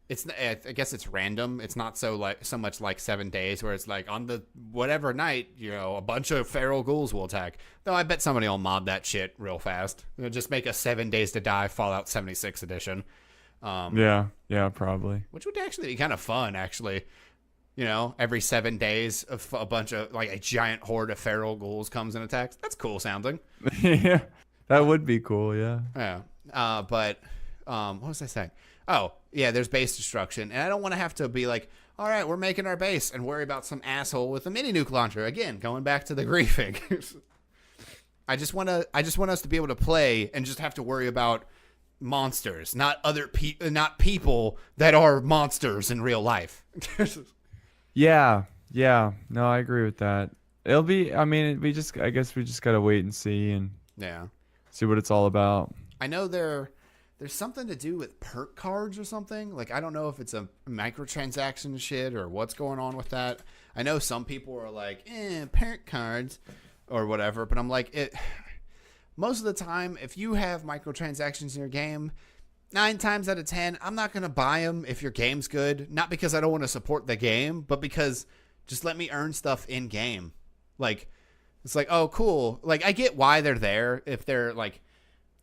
I guess it's random. It's not so much like 7 days where it's like on the whatever night, a bunch of feral ghouls will attack. Though I bet somebody will mod that shit real fast. They'll just make a 7 Days to Die Fallout 76 edition. Yeah, probably. Which would actually be kind of fun, actually. Every 7 days, a bunch of, like, a giant horde of feral ghouls comes and attacks. That's cool sounding. Yeah, that would be cool, yeah. Yeah. But what was I saying? Oh, yeah, there's base destruction. And I don't want to have to be like, all right, we're making our base and worry about some asshole with a mini nuke launcher. Again, going back to the griefing. I just want us to be able to play and just have to worry about monsters, not people that are monsters in real life. Yeah. No, I agree with that. It'll be, I guess we just gotta wait and see and see what it's all about. I know there's something to do with perk cards or something. Like, I don't know if it's a microtransaction shit or what's going on with that. I know some people are like, perk cards. or whatever. But I'm like, most of the time, if you have microtransactions in your game, 9 times out of 10, I'm not going to buy them if your game's good. Not because I don't want to support the game, but because just let me earn stuff in game. Like, it's like, oh, cool. Like, I get why they're there. If they're like,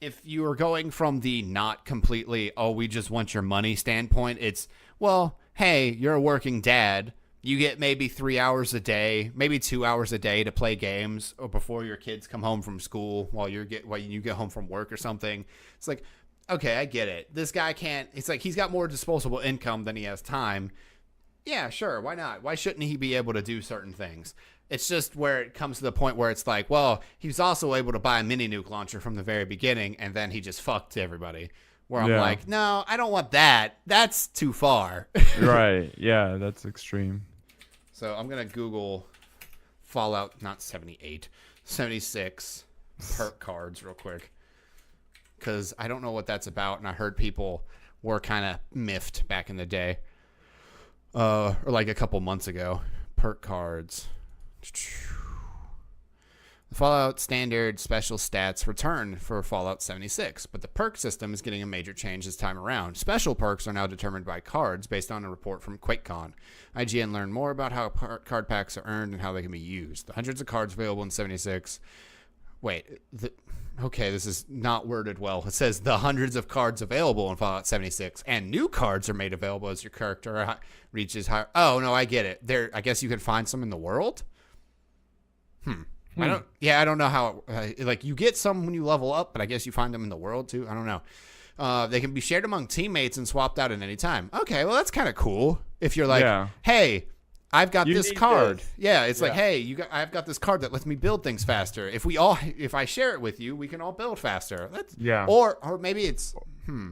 if you are going from the not completely, oh, we just want your money standpoint, it's, well, hey, you're a working dad. You get maybe 3 hours a day, maybe 2 hours a day to play games or before your kids come home from school while you get home from work or something. It's like, okay, I get it. This guy can't, it's like he's got more disposable income than he has time. Yeah, sure. Why not? Why shouldn't he be able to do certain things? It's just where it comes to the point where it's like, well, he was also able to buy a mini nuke launcher from the very beginning and then he just fucked everybody. Where I'm like, no, I don't want that. That's too far. Right. Yeah, that's extreme. So I'm going to Google Fallout, not 78, 76 perk cards real quick. Because I don't know what that's about. And I heard people were kind of miffed back in the day. Or like a couple months ago. Perk cards. The Fallout standard special stats return for Fallout 76, but the perk system is getting a major change this time around. Special perks are now determined by cards based on a report from QuakeCon. IGN learned more about how card packs are earned and how they can be used. The hundreds of cards available in 76. Okay, this is not worded well. It says the hundreds of cards available in Fallout 76, and new cards are made available as your character reaches higher. Oh, no, I get it. I guess you can find some in the world? I don't know how, like, you get some when you level up, but I guess you find them in the world too. I don't know. They can be shared among teammates and swapped out at any time. Okay, well, that's kind of cool. If you're like, hey, I've got this card. This. Yeah, it's like, hey, I've got this card that lets me build things faster. If I share it with you, we can all build faster. Or maybe it's,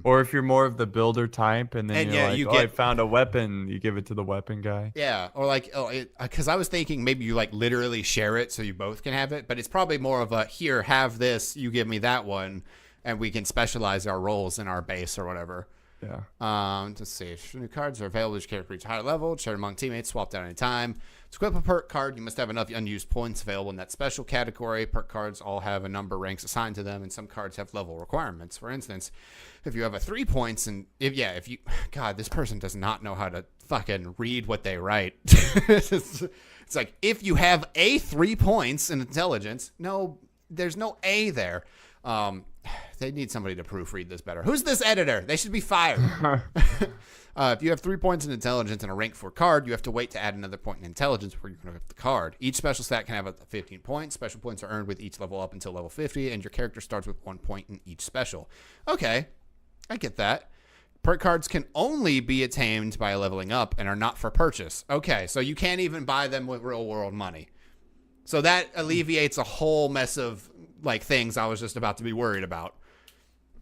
Or if you're more of the builder type, and then I found a weapon, you give it to the weapon guy. Yeah, or like, because I was thinking maybe you like literally share it so you both can have it, but it's probably more of a, here, have this, you give me that one, and we can specialize our roles in our base or whatever. Yeah. Let's see. New cards are available to character reach a higher level, shared among teammates, swapped out any time. To equip a perk card, you must have enough unused points available in that special category. Perk cards all have a number ranks assigned to them, and some cards have level requirements. For instance, if you have a 3 points, and if you, God, this person does not know how to fucking read what they write. It's like, if you have a 3 points in intelligence, no, there's no A there. They need somebody to proofread this better. Who's this editor? They should be fired. If you have 3 points in intelligence and a rank 4 card, you have to wait to add another point in intelligence before you can equip the card. Each special stat can have up to 15 points. Special points are earned with each level up until level 50, and your character starts with 1 point in each special. Okay, I get that. Perk cards can only be attained by leveling up and are not for purchase. Okay, so you can't even buy them with real world money. So that alleviates a whole mess of like things I was just about to be worried about.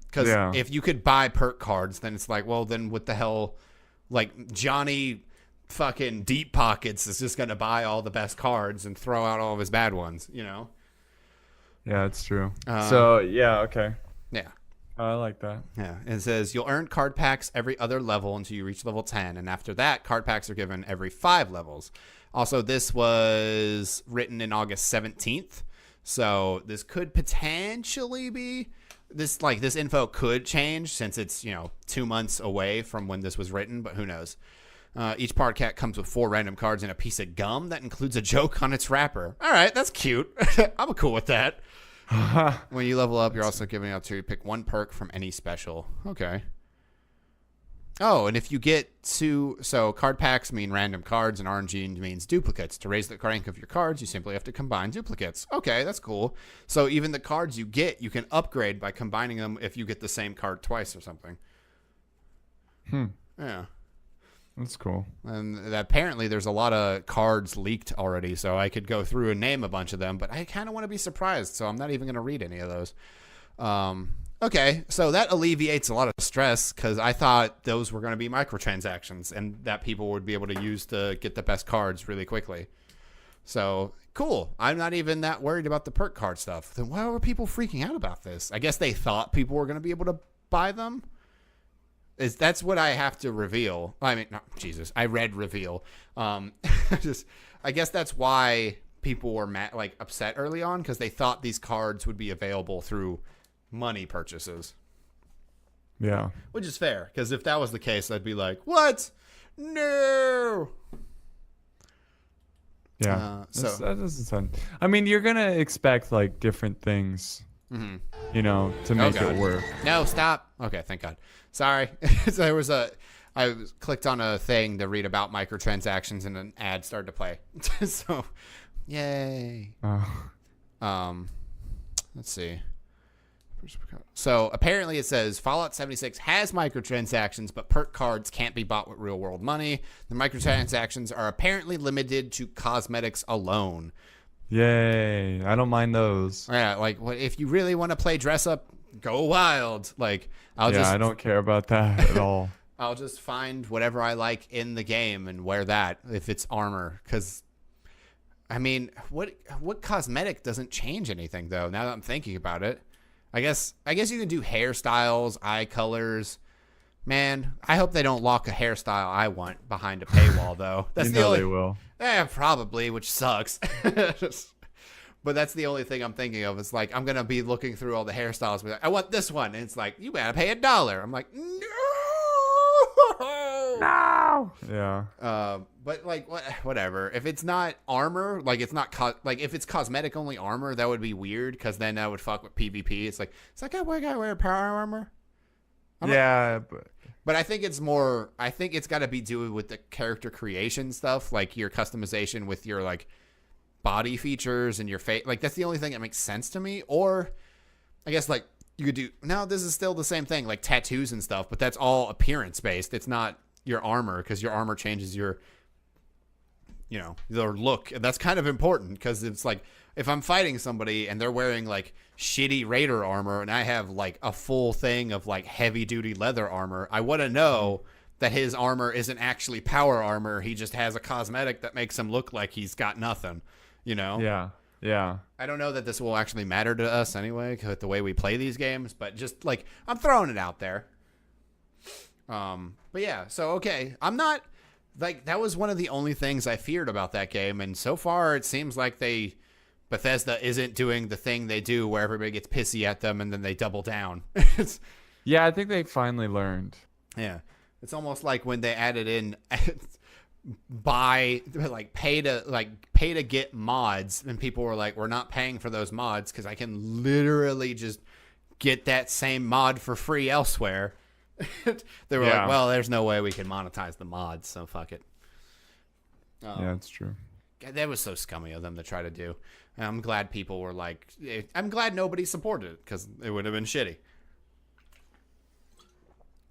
Because if you could buy perk cards, then it's like, well, then what the hell? Like, Johnny fucking Deep Pockets is just going to buy all the best cards and throw out all of his bad ones, you know? Yeah, it's true. Okay. Yeah. I like that. Yeah. It says you'll earn card packs every other level until you reach level 10. And after that, card packs are given every 5 levels. Also, this was written in August 17th. So this could potentially be... This info could change since it's 2 months away from when this was written, but who knows? Each card pack comes with 4 random cards and a piece of gum that includes a joke on its wrapper. All right, that's cute. I'm cool with that. When you level up, you're also giving out to pick 1 perk from any special. Okay. Oh, and if you get so card packs mean random cards, and RNG means duplicates. To raise the rank of your cards, you simply have to combine duplicates. Okay, that's cool. So even the cards you get, you can upgrade by combining them if you get the same card twice or something. Yeah. That's cool. And apparently there's a lot of cards leaked already, so I could go through and name a bunch of them, but I kind of want to be surprised, so I'm not even going to read any of those. Okay, so that alleviates a lot of stress because I thought those were going to be microtransactions and that people would be able to use to get the best cards really quickly. So, cool. I'm not even that worried about the perk card stuff. Then why were people freaking out about this? I guess they thought people were going to be able to buy them? That's what I have to reveal. I mean, no, Jesus. I read reveal. I guess that's why people were like upset early on because they thought these cards would be available through money purchases. Yeah. Which is fair, because if that was the case, I'd be like, what? No. Yeah. That doesn't sound. I mean, you're gonna expect like different things, you know, to make it work. No, stop. Okay, thank God. Sorry. I clicked on a thing to read about microtransactions, and an ad started to play. So, yay. Let's see. So apparently it says Fallout 76 has microtransactions, but perk cards can't be bought with real world money. The microtransactions are apparently limited to cosmetics alone. Yay. I don't mind those. Yeah, like if you really want to play dress up, go wild. Like I don't care about that at all. I'll just find whatever I like in the game and wear that if it's armor. Because, I mean, what cosmetic doesn't change anything, though, now that I'm thinking about it? I guess you can do hairstyles, eye colors. Man, I hope they don't lock a hairstyle I want behind a paywall, though. That's they will. Yeah, probably, which sucks. But that's the only thing I'm thinking of. It's like, I'm going to be looking through all the hairstyles. Like, I want this one. And it's like, you gotta pay $1. I'm like, no. No. Yeah. But like whatever. If it's not armor, like it's not like if it's cosmetic only armor, that would be weird because then that would fuck with PvP. It's like I gotta wear power armor. But I think it's more. I think it's got to be doing with the character creation stuff, like your customization with your like body features and your face. Like that's the only thing that makes sense to me. Or I guess like you could do. No, this is still the same thing, like tattoos and stuff. But that's all appearance based. It's not your armor because your armor changes your their look, and that's kind of important because it's like if I'm fighting somebody and they're wearing like shitty raider armor and I have like a full thing of like heavy duty leather armor, I want to know that his armor isn't actually power armor. He just has a cosmetic that makes him look like he's got nothing, Yeah. I don't know that this will actually matter to us anyway with the way we play these games, but just like I'm throwing it out there. But yeah, so okay, I'm not like that was one of the only things I feared about that game, and so far it seems like Bethesda isn't doing the thing they do where everybody gets pissy at them and then they double down. Yeah, I think they finally learned. Yeah, it's almost like when they added in pay to get mods, and people were like, we're not paying for those mods because I can literally just get that same mod for free elsewhere. They were like, well, there's no way we can monetize the mods, so fuck it. Yeah, it's true. That was so scummy of them to try to do. And I'm glad people were like, I'm glad nobody supported it because it would have been shitty.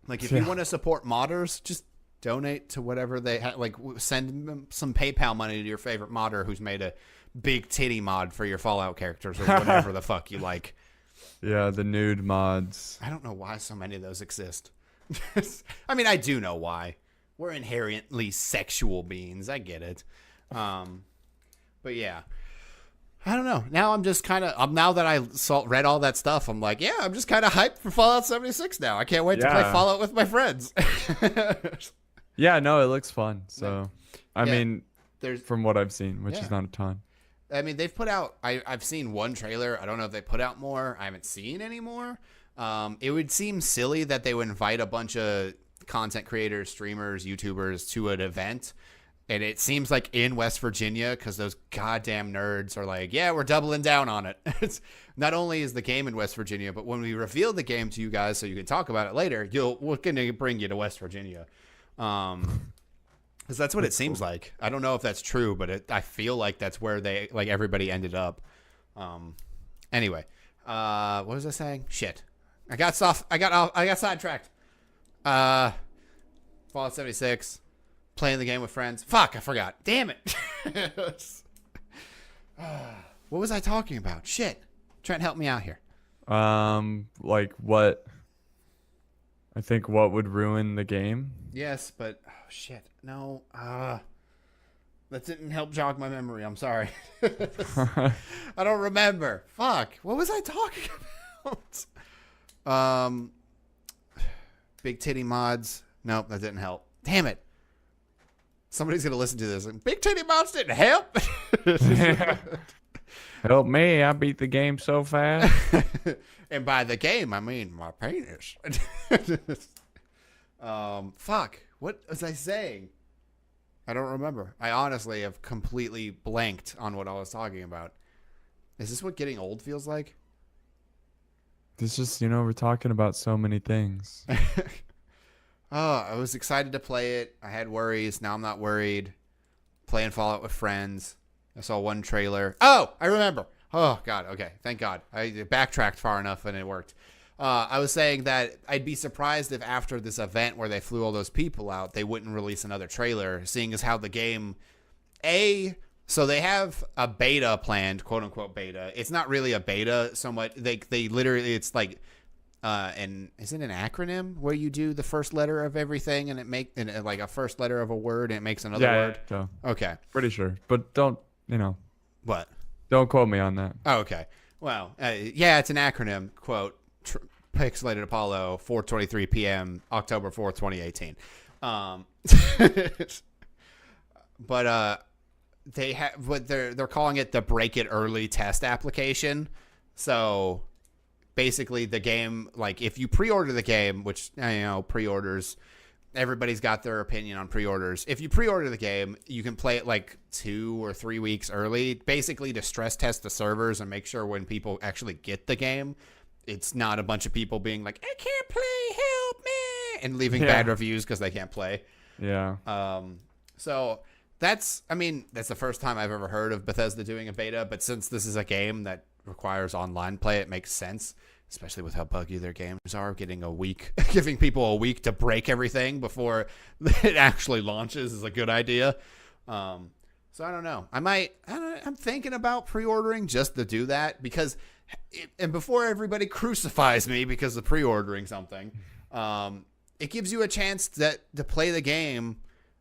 Like, if you want to support modders, just donate to whatever they have. Like, send them some PayPal money to your favorite modder who's made a big titty mod for your Fallout characters or whatever the fuck you like. Yeah, the nude mods. I don't know why so many of those exist. I mean, I do know why. We're inherently sexual beings. I get it. But yeah. I don't know. Now I'm just kind of... now that I read all that stuff, I'm like, yeah, I'm just kind of hyped for Fallout 76 now. I can't wait to play Fallout with my friends. Yeah, no, it looks fun. So, I mean, from what I've seen, which is not a ton. I mean, they've put out... I've seen one trailer. I don't know if they put out more. I haven't seen any more. It would seem silly that they would invite a bunch of content creators, streamers, YouTubers to an event. And it seems like in West Virginia because those goddamn nerds are like, yeah, we're doubling down on it. It's not only is the game in West Virginia, but when we reveal the game to you guys so you can talk about it later, we're going to bring you to West Virginia. Because that's what it seems like. I don't know if that's true, but I feel like that's where everybody ended up. Anyway, what was I saying? Shit. I got sidetracked. Fallout 76. Playing the game with friends. Fuck, I forgot. Damn it. What was I talking about? Shit. Trent, help me out here. Like what? I think what would ruin the game? Yes, but shit. No. That didn't help jog my memory. I'm sorry. I don't remember. Fuck. What was I talking about? Big titty mods. Nope, that didn't help. Damn it. Somebody's gonna listen to this. And, Big Titty Mouse didn't help. Help me! I beat the game so fast. And by the game, I mean my penis. Fuck. What was I saying? I don't remember. I honestly have completely blanked on what I was talking about. Is this what getting old feels like? It's just, we're talking about so many things. Oh, I was excited to play it. I had worries. Now I'm not worried. Playing Fallout with friends. I saw one trailer. Oh, I remember. Oh, God. Okay. Thank God. I backtracked far enough and it worked. I was saying that I'd be surprised if after this event where they flew all those people out, they wouldn't release another trailer, seeing as how the game, so they have a beta planned, quote unquote beta. It's not really a beta so much. They literally, it's like, is it an acronym where you do the first letter of everything and like a first letter of a word and it makes another word? Yeah. Okay. Pretty sure. But don't, What? Don't quote me on that. Oh, okay. Well, yeah, it's an acronym, quote, Pixelated Apollo, 4:23 p.m., October 4th, 2018. But they're calling it the Break It Early test application. So basically the game, like if you pre-order the game, which pre-orders, everybody's got their opinion on pre-orders. If you pre-order the game, you can play it like 2 or 3 weeks early, basically to stress test the servers and make sure when people actually get the game, it's not a bunch of people being like, I can't play, help me, and leaving bad reviews because they can't play. Yeah. So that's the first time I've ever heard of Bethesda doing a beta, but since this is a game that requires online play, it makes sense, especially with how buggy their games are. Giving people a week to break everything before it actually launches is a good idea. So I don't know. I'm thinking about pre-ordering just to do that because, and before everybody crucifies me because of pre-ordering something, it gives you a chance to play the game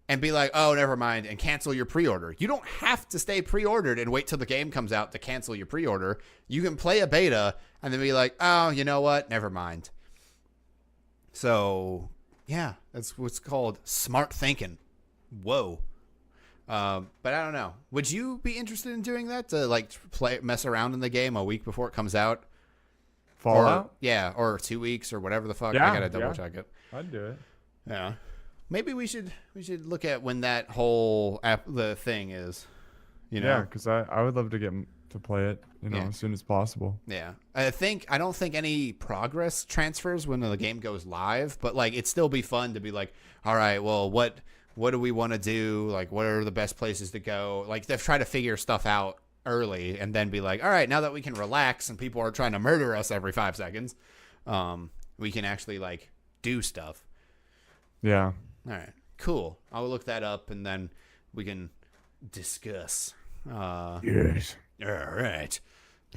and be like, oh, never mind, and cancel your pre-order. You don't have to stay pre-ordered and wait till the game comes out to cancel your pre-order. You can play a beta and then be like, oh, you know what? Never mind. So, yeah, that's what's called smart thinking. Whoa. But I don't know. Would you be interested in doing that to mess around in the game a week before it comes out? Fallout? Or 2 weeks or whatever the fuck. Yeah, I gotta double check it. I'd do it. Yeah. Maybe we should look at when that whole the thing is. Yeah, because I would love to get to play it, as soon as possible. Yeah. I don't think any progress transfers when the game goes live, but it'd still be fun to be like, all right, well, what do we want to do? Like, what are the best places to go? Like, they've tried to figure stuff out early and then be like, all right, now that we can relax and people are trying to murder us every 5 seconds, we can actually do stuff. Yeah. All right, cool. I'll look that up and then we can discuss. Yes. All right.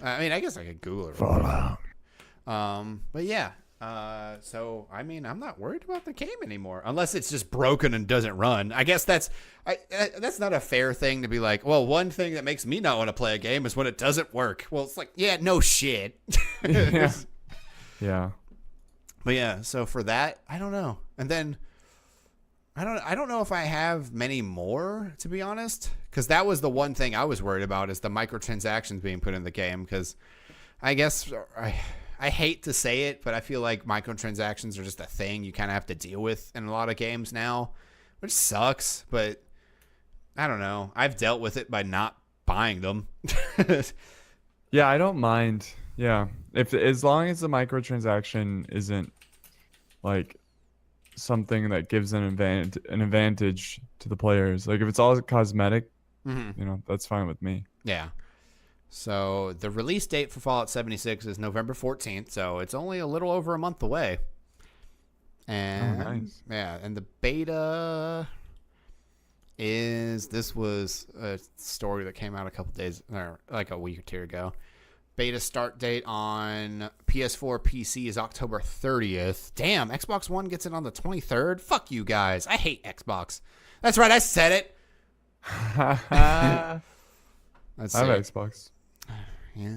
I guess I could Google it. Fallout. But yeah. So I'm not worried about the game anymore, unless it's just broken and doesn't run. I guess that's not a fair thing to be like, well, one thing that makes me not want to play a game is when it doesn't work. Well, it's like, yeah, no shit. Yeah. Yeah. But yeah, so for that, I don't know. And then I don't know if I have many more, to be honest, because that was the one thing I was worried about is the microtransactions being put in the game, because I guess I hate to say it, but I feel like microtransactions are just a thing you kind of have to deal with in a lot of games now, which sucks, but I don't know. I've dealt with it by not buying them. Yeah, I don't mind. Yeah. As long as the microtransaction isn't something that gives an advantage to the players. If it's all cosmetic, that's fine with me. Yeah. So the release date for Fallout 76 is November 14th, so it's only a little over a month away. And nice. Yeah, and the beta this was a story that came out a couple days, or a week or two ago. Beta start date on PS4, PC is October 30th. Damn, Xbox One gets it on the 23rd? Fuck you guys. I hate Xbox. That's right, I said it. I have Xbox. Yeah.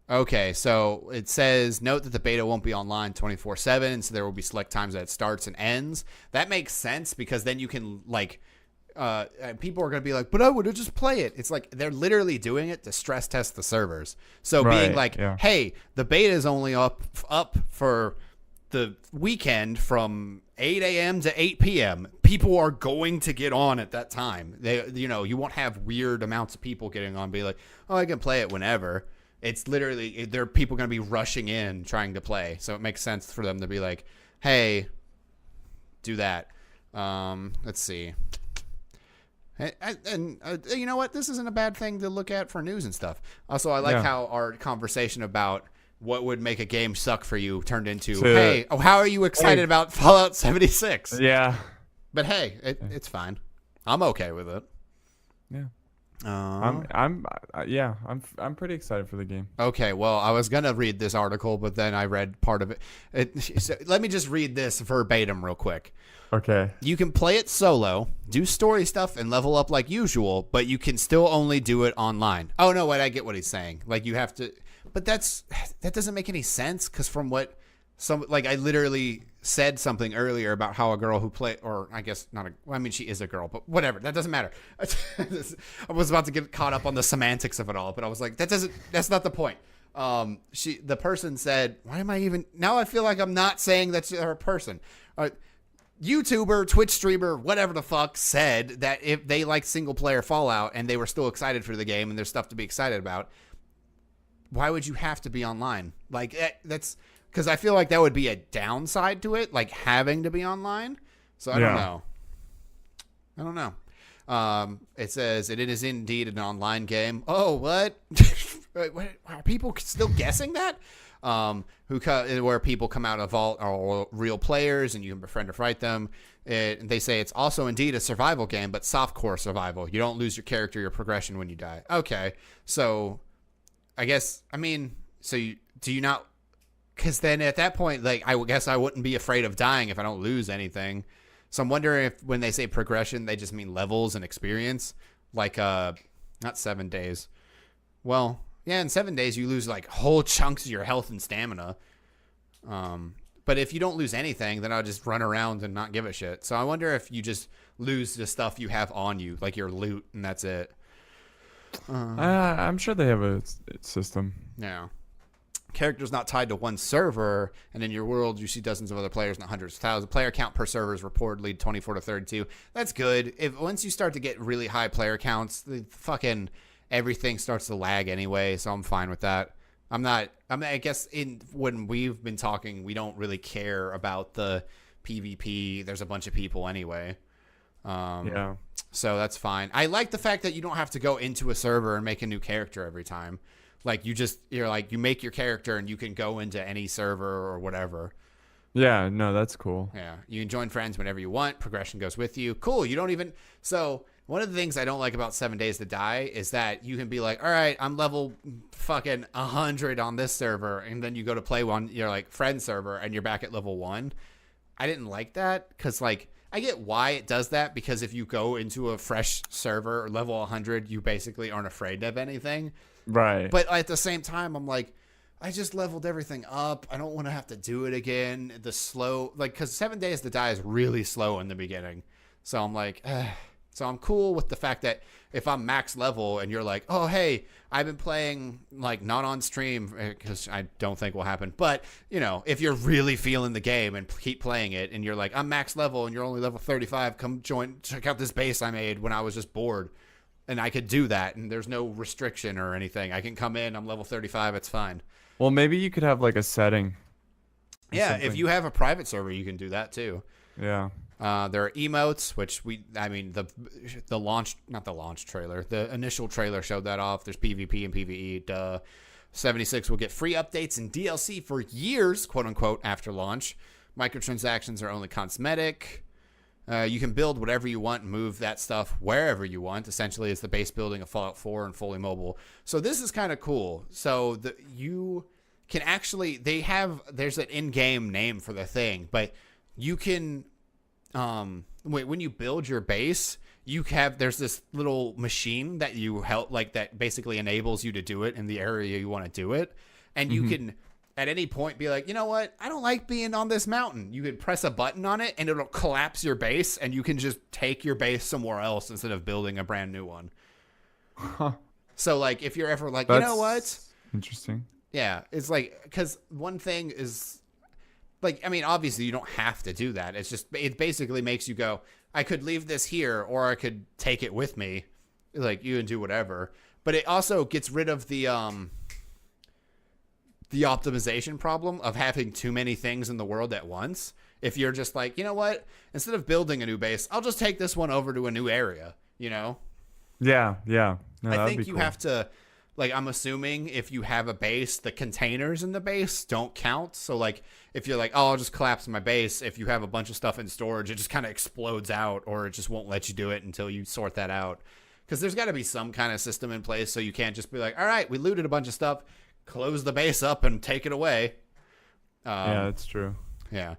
Okay, so it says, note that the beta won't be online 24/7, so there will be select times that it starts and ends. That makes sense because then you can, like, people are going to be like, but I would have just play it. It's like they're literally doing it to stress test the servers. So being like, hey, the beta is only up for the weekend from 8 a.m. to 8 p.m. People are going to get on at that time. You won't have weird amounts of people getting on, be like, oh, I can play it whenever. It's literally, there are people going to be rushing in trying to play. So it makes sense for them to be like, hey, do that. Let's see. And you know what? This isn't a bad thing to look at for news and stuff. Also, I like how our conversation about what would make a game suck for you turned into, hey, how are you excited about Fallout 76? Yeah. But hey, it's fine. I'm okay with it. Yeah. I'm pretty excited for the game. Okay, well, I was gonna read this article, but then I read part of it. So let me just read this verbatim real quick. Okay. You can play it solo, do story stuff, and level up like usual, but you can still only do it online. Oh no, wait, I get what he's saying. Like you have to, but that doesn't make any sense because from what I literally said something earlier about how a girl who or I guess not she is a girl, but whatever, that doesn't matter. I was about to get caught up on the semantics of it all, but I was like, that's not the point. The person said, why am I even, now I feel like I'm not saying that's her person. YouTuber, Twitch streamer, whatever the fuck said that if they like single player Fallout and they were still excited for the game and there's stuff to be excited about, why would you have to be online? Like that's, because I feel like that would be a downside to it, like having to be online. So I don't know. It says it is indeed an online game. Oh, what? Are people still guessing that? Where people come out of vault are real players and you can befriend or fight them. They say it's also indeed a survival game, but softcore survival. You don't lose your character, your progression when you die. Okay, so I guess do you not? Because then at that point, like, I guess I wouldn't be afraid of dying if I don't lose anything. So I'm wondering if when they say progression, they just mean levels and experience. Like, not 7 days. Well, yeah, in 7 days, you lose, like, whole chunks of your health and stamina. But if you don't lose anything, then I'll just run around and not give a shit. So I wonder if you just lose the stuff you have on you, like your loot, and that's it. I'm sure they have a system. Yeah. Characters not tied to one server, and in your world you see dozens of other players, not hundreds of thousands. Player count per server is reportedly 24 to 32. That's good. Once you start to get really high player counts, the fucking everything starts to lag anyway, so I'm fine with that. I guess when we've been talking, we don't really care about the PvP. There's a bunch of people anyway. Yeah. So that's fine. I like the fact that you don't have to go into a server and make a new character every time. Like you make your character and you can go into any server or whatever. Yeah, no, that's cool. Yeah, you can join friends whenever you want. Progression goes with you. Cool. You don't even. So one of the things I don't like about 7 Days to Die is that you can be like, all right, I'm level fucking 100 on this server, and then you go to play one, you're like friend server, and you're back at level 1. I didn't like that because like I get why it does that because if you go into a fresh server or level 100, you basically aren't afraid of anything. Right. But at the same time, I'm like, I just leveled everything up. I don't want to have to do it again. Because 7 Days to Die is really slow in the beginning. So I'm like, So I'm cool with the fact that if I'm max level and you're like, oh, hey, I've been playing, like, not on stream, because I don't think will happen. But, if you're really feeling the game and keep playing it and you're like, I'm max level and you're only level 35, come check out this base I made when I was just bored. And I could do that, and there's no restriction or anything. I can come in, I'm level 35, it's fine. Well, maybe you could have, like, a setting. Yeah, if you have a private server, you can do that, too. Yeah. There are emotes, which the launch, not the launch trailer, the initial trailer showed that off. There's PvP and PvE. Duh. 76 will get free updates and DLC for years, quote unquote, after launch. Microtransactions are only cosmetic. You can build whatever you want and move that stuff wherever you want. Essentially, it's the base building of Fallout 4 and fully mobile. So this is kind of cool. So you can actually, there's an in-game name for the thing, but you can, when you build your base, there's this little machine that you help, like that basically enables you to do it in the area you want to do it. and you can at any point be like, you know what? I don't like being on this mountain. You could press a button on it and it'll collapse your base, and you can just take your base somewhere else instead of building a brand new one. Huh. So like, if you're ever like, you know what? Interesting. Yeah, it's like, because one thing is like, I mean, obviously you don't have to do that. It's just, it basically makes you go, I could leave this here, or I could take it with me. Like, you can do whatever. But it also gets rid of the optimization problem of having too many things in the world at once. If you're just like, you know what, instead of building a new base, I'll just take this one over to a new area, you know? Yeah. No, I think you cool. have to, like, I'm assuming if you have a base, the containers in the base don't count. So like, if you're like, oh, I'll just collapse my base, if you have a bunch of stuff in storage, it just kind of explodes out, or it just won't let you do it until you sort that out. Because there's got to be some kind of system in place, so you can't just be like, all right, we looted a bunch of stuff, close the base up and take it away. Yeah, that's true. Yeah.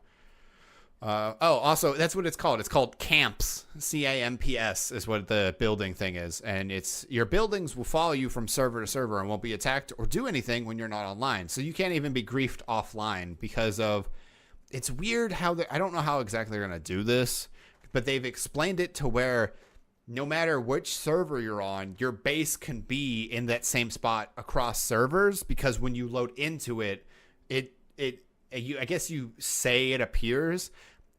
Also, that's what it's called. It's called camps. CAMPS is what the building thing is. And it's, your buildings will follow you from server to server and won't be attacked or do anything when you're not online. So you can't even be griefed offline because of, it's weird how I don't know how exactly they're going to do this, but they've explained it to where no matter which server you're on, your base can be in that same spot across servers, because when you load into it, I guess you say it appears.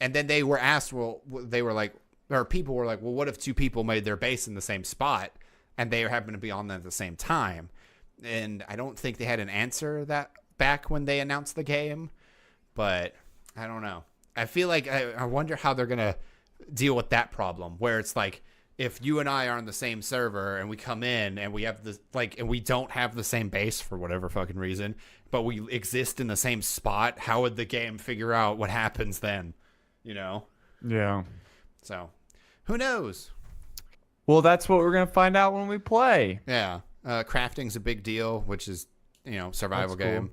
And then they were asked, well, they were like, or people were like, well, what if two people made their base in the same spot and they happen to be on them at the same time? And I don't think they had an answer that back when they announced the game, but I don't know. I feel like I wonder how they're going to deal with that problem, where it's like, if you and I are on the same server and we come in and we have and we don't have the same base for whatever fucking reason, but we exist in the same spot, how would the game figure out what happens then? You know? Yeah. So, who knows? Well, that's what we're going to find out when we play. Yeah. Crafting's a big deal, which is, survival That's game.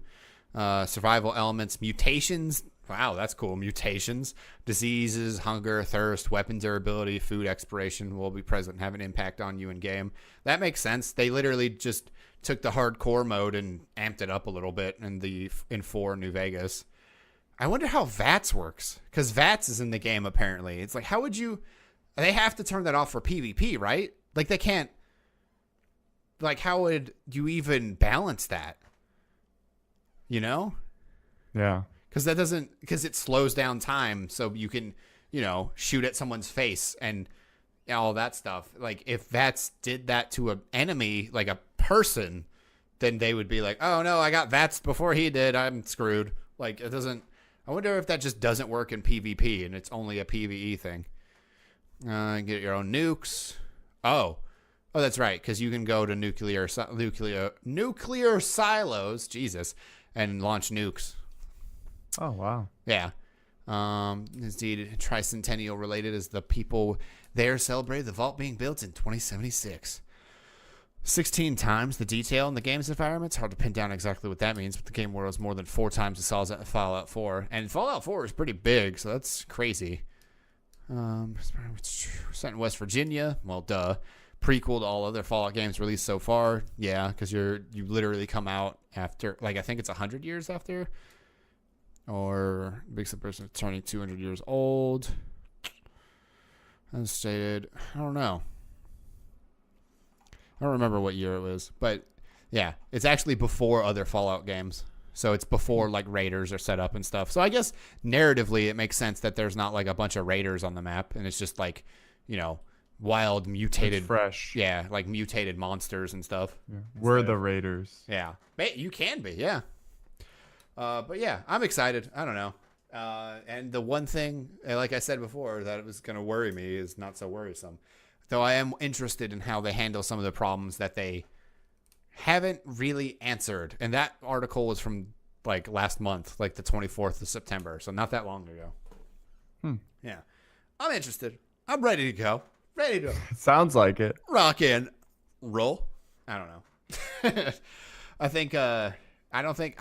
Survival elements, mutations. Wow, that's cool. Mutations, diseases, hunger, thirst, weapon durability, food expiration will be present and have an impact on you in game. That makes sense. They literally just took the hardcore mode and amped it up a little bit in 4 New Vegas. I wonder how VATS works, because VATS is in the game apparently. It's like, how would you? They have to turn that off for PvP, right? Like, they can't. Like, how would you even balance that? You know? Yeah. Because it slows down time, so you can, shoot at someone's face and all that stuff. Like, if VATS did that to an enemy, like a person, then they would be like, oh no, I got VATS before he did, I'm screwed. Like, it doesn't. I wonder if that just doesn't work in PvP and it's only a PvE thing. Get your own nukes. Oh, that's right, because you can go to nuclear silos, Jesus, and launch nukes. Oh, wow. Yeah. Indeed, tricentennial related, as the people there celebrate the vault being built in 2076. 16 times the detail in the game's environment. It's hard to pin down exactly what that means, but the game world is more than 4 times the size of Fallout 4. And Fallout 4 is pretty big, so that's crazy. Set in West Virginia. Well, duh. Prequel to all other Fallout games released so far. Yeah, because you literally come out after, like, I think it's 100 years after. Or makes the person turning 200 years old. As stated, I don't know. I don't remember what year it was, but yeah, it's actually before other Fallout games. So it's before like raiders are set up and stuff. So I guess narratively it makes sense that there's not like a bunch of raiders on the map, and it's just like, wild mutated, it's fresh. Yeah, like mutated monsters and stuff. Yeah. We're the raiders. Yeah, you can be. Yeah. But yeah, I'm excited. I don't know. And the one thing, like I said before, that was going to worry me is not so worrisome. Though I am interested in how they handle some of the problems that they haven't really answered. And that article was from like last month, like the 24th of September. So not that long ago. Yeah. I'm interested. I'm ready to go. Ready to Sounds like it. rock and roll. I don't know. I think, I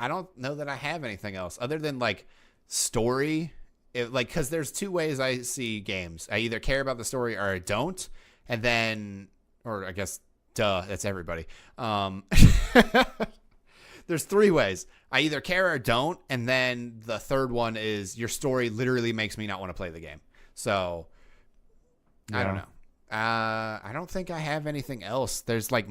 don't know that I have anything else other than like story. Because there's 2 ways I see games. I either care about the story or I don't. And then, or I guess, duh, that's everybody. there's three ways. I either care or don't, and then the third one is your story literally makes me not want to play the game. So I don't know. I don't think I have anything else. There's like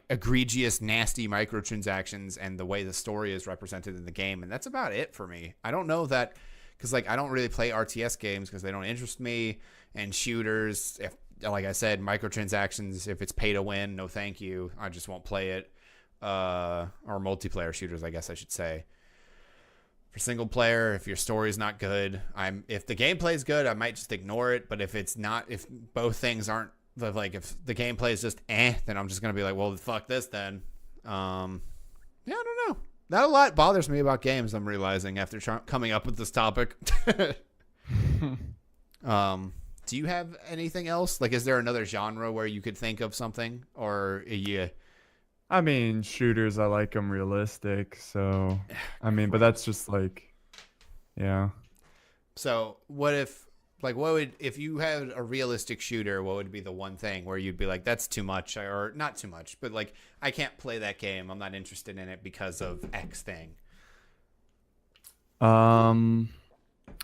egregious, nasty microtransactions and the way the story is represented in the game, and that's about it for me. I don't know that because I don't really play RTS games because they don't interest me, and shooters, if like I said, microtransactions, if it's pay to win, no thank you. I just won't play it. Or multiplayer shooters, I guess I should say. For single player, if your story is not good, if the gameplay is good, I might just ignore it. But if it's not, if both things aren't, like if the gameplay is just then I'm just gonna be like, well, fuck this then. Yeah, I don't know. Not a lot bothers me about games. I'm realizing after coming up with this topic. Do you have anything else? Like, is there another genre where you could think of something, or yeah? I mean, shooters, I like them realistic. So, I mean, but that's just like, yeah. So if you had a realistic shooter, what would be the one thing where you'd be like, that's too much, or not too much, but like, I can't play that game. I'm not interested in it because of X thing. I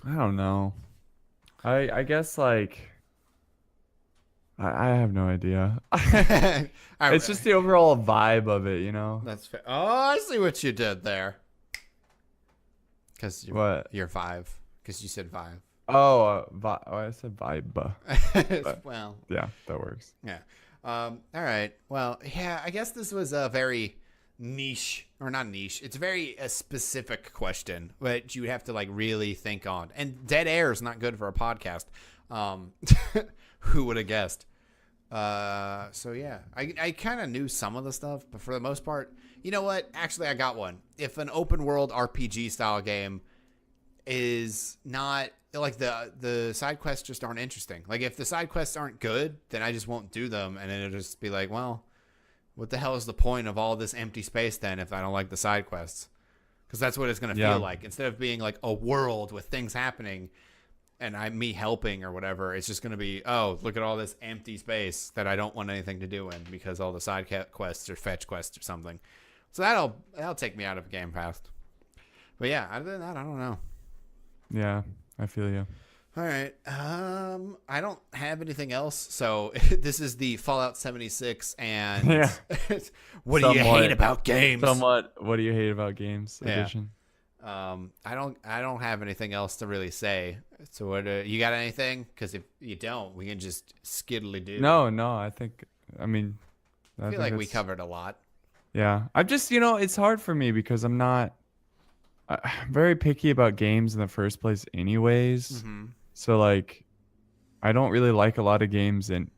don't know. I guess like I have no idea. It's just the overall vibe of it, you know. That's fair. Oh, I see what you did there. Because you're 5. Because you said 5. Oh, I said vibe. Well, yeah, that works. Yeah. All right. Well, yeah. I guess this was a very niche, or not niche. It's a specific question, but you would have to like really think on. And dead air is not good for a podcast. Who would have guessed? So yeah, I kind of knew some of the stuff, but for the most part, you know what? Actually, I got one. If an open world RPG style game is not like the side quests just aren't interesting. Like if the side quests aren't good, then I just won't do them, and then it'll just be like, well, what the hell is the point of all this empty space then if I don't like the side quests? Because that's what it's gonna feel like. Instead of being like a world with things happening and me helping or whatever, it's just going to be, oh, look at all this empty space that I don't want anything to do in because all the side quests or fetch quests or something. So that'll take me out of a game fast. But yeah, other than that, I don't know. Yeah, I feel you. All right. I don't have anything else. So this is the Fallout 76 and what do you hate about games? What do you hate about games edition? I don't have anything else to really say. So what you got anything? Because if you don't, we can just skiddly do. No, I feel like we covered a lot. Yeah, I'm just, it's hard for me because I'm not very picky about games in the first place anyways. Mm-hmm. So like I don't really like a lot of games in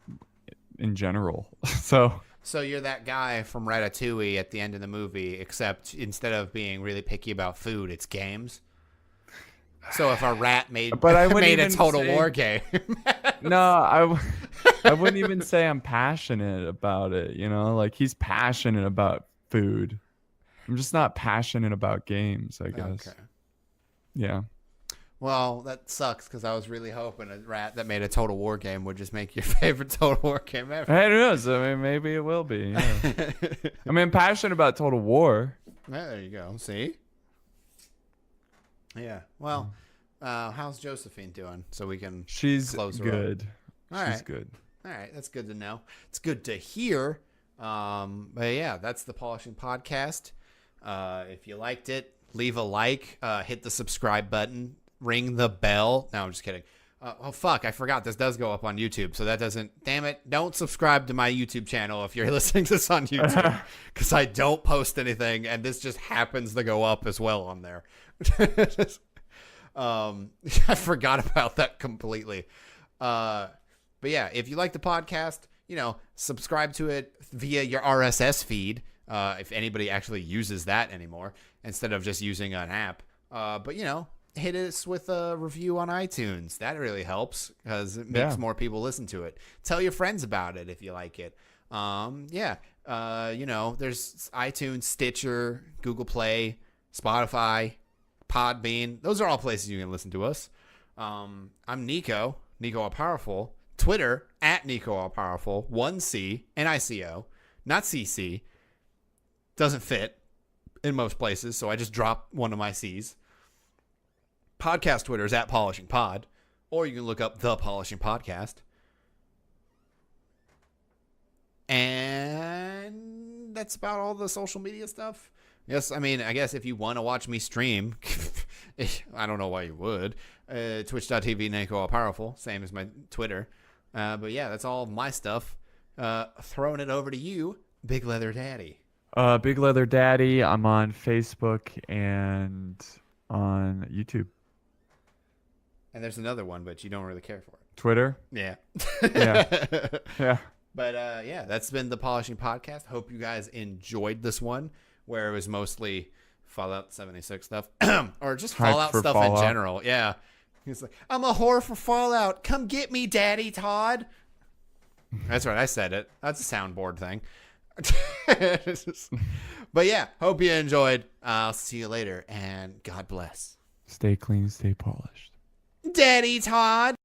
general. So you're that guy from Ratatouille at the end of the movie, except instead of being really picky about food, it's games. So if a rat made a Total War game. No, I wouldn't even say I'm passionate about it, like he's passionate about food. I'm just not passionate about games, I guess. Okay. Yeah. Well, that sucks because I was really hoping a rat that made a Total War game would just make your favorite Total War game ever. Hey, it is. I mean, maybe it will be. Yeah. I'm passionate about Total War. Yeah, there you go. See? Yeah. Well, how's Josephine doing? So we can close her good. Up. She's good. All right. That's good to know. It's good to hear. But yeah, that's the Polishing Podcast. If you liked it, leave a like, hit the subscribe button. Ring the bell. No, I'm just kidding. Oh, fuck. I forgot this does go up on YouTube. So that doesn't. Damn it. Don't subscribe to my YouTube channel if you're listening to this on YouTube. Because I don't post anything. And this just happens to go up as well on there. I forgot about that completely. But yeah, if you like the podcast, subscribe to it via your RSS feed. If anybody actually uses that anymore instead of just using an app. But, hit us with a review on iTunes. That really helps because it makes more people listen to it. Tell your friends about it if you like it. There's iTunes, Stitcher, Google Play, Spotify, Podbean. Those are all places you can listen to us. I'm Nico All Powerful. Twitter @Nico All Powerful. 1C, NICO, not CC. Doesn't fit. in most places, so I just drop one of my C's. Podcast Twitter is @PolishingPod, or you can look up The Polishing Podcast. And that's about all the social media stuff. Yes, I mean, I guess if you want to watch me stream, I don't know why you would. Twitch.tv, Nako All Powerful, same as my Twitter. But yeah, that's all my stuff. Throwing it over to you, Big Leather Daddy. Big Leather Daddy. I'm on Facebook and on YouTube. And there's another one, but you don't really care for it. Twitter? Yeah. Yeah. Yeah. But yeah, that's been the Polishing Podcast. Hope you guys enjoyed this one, where it was mostly Fallout 76 stuff, or just Fallout stuff in general. Yeah. He's like, I'm a whore for Fallout. Come get me, Daddy Todd. That's right. I said it. That's a soundboard thing. But yeah, hope you enjoyed. I'll see you later, and God bless. Stay clean, stay polished. Daddy Todd.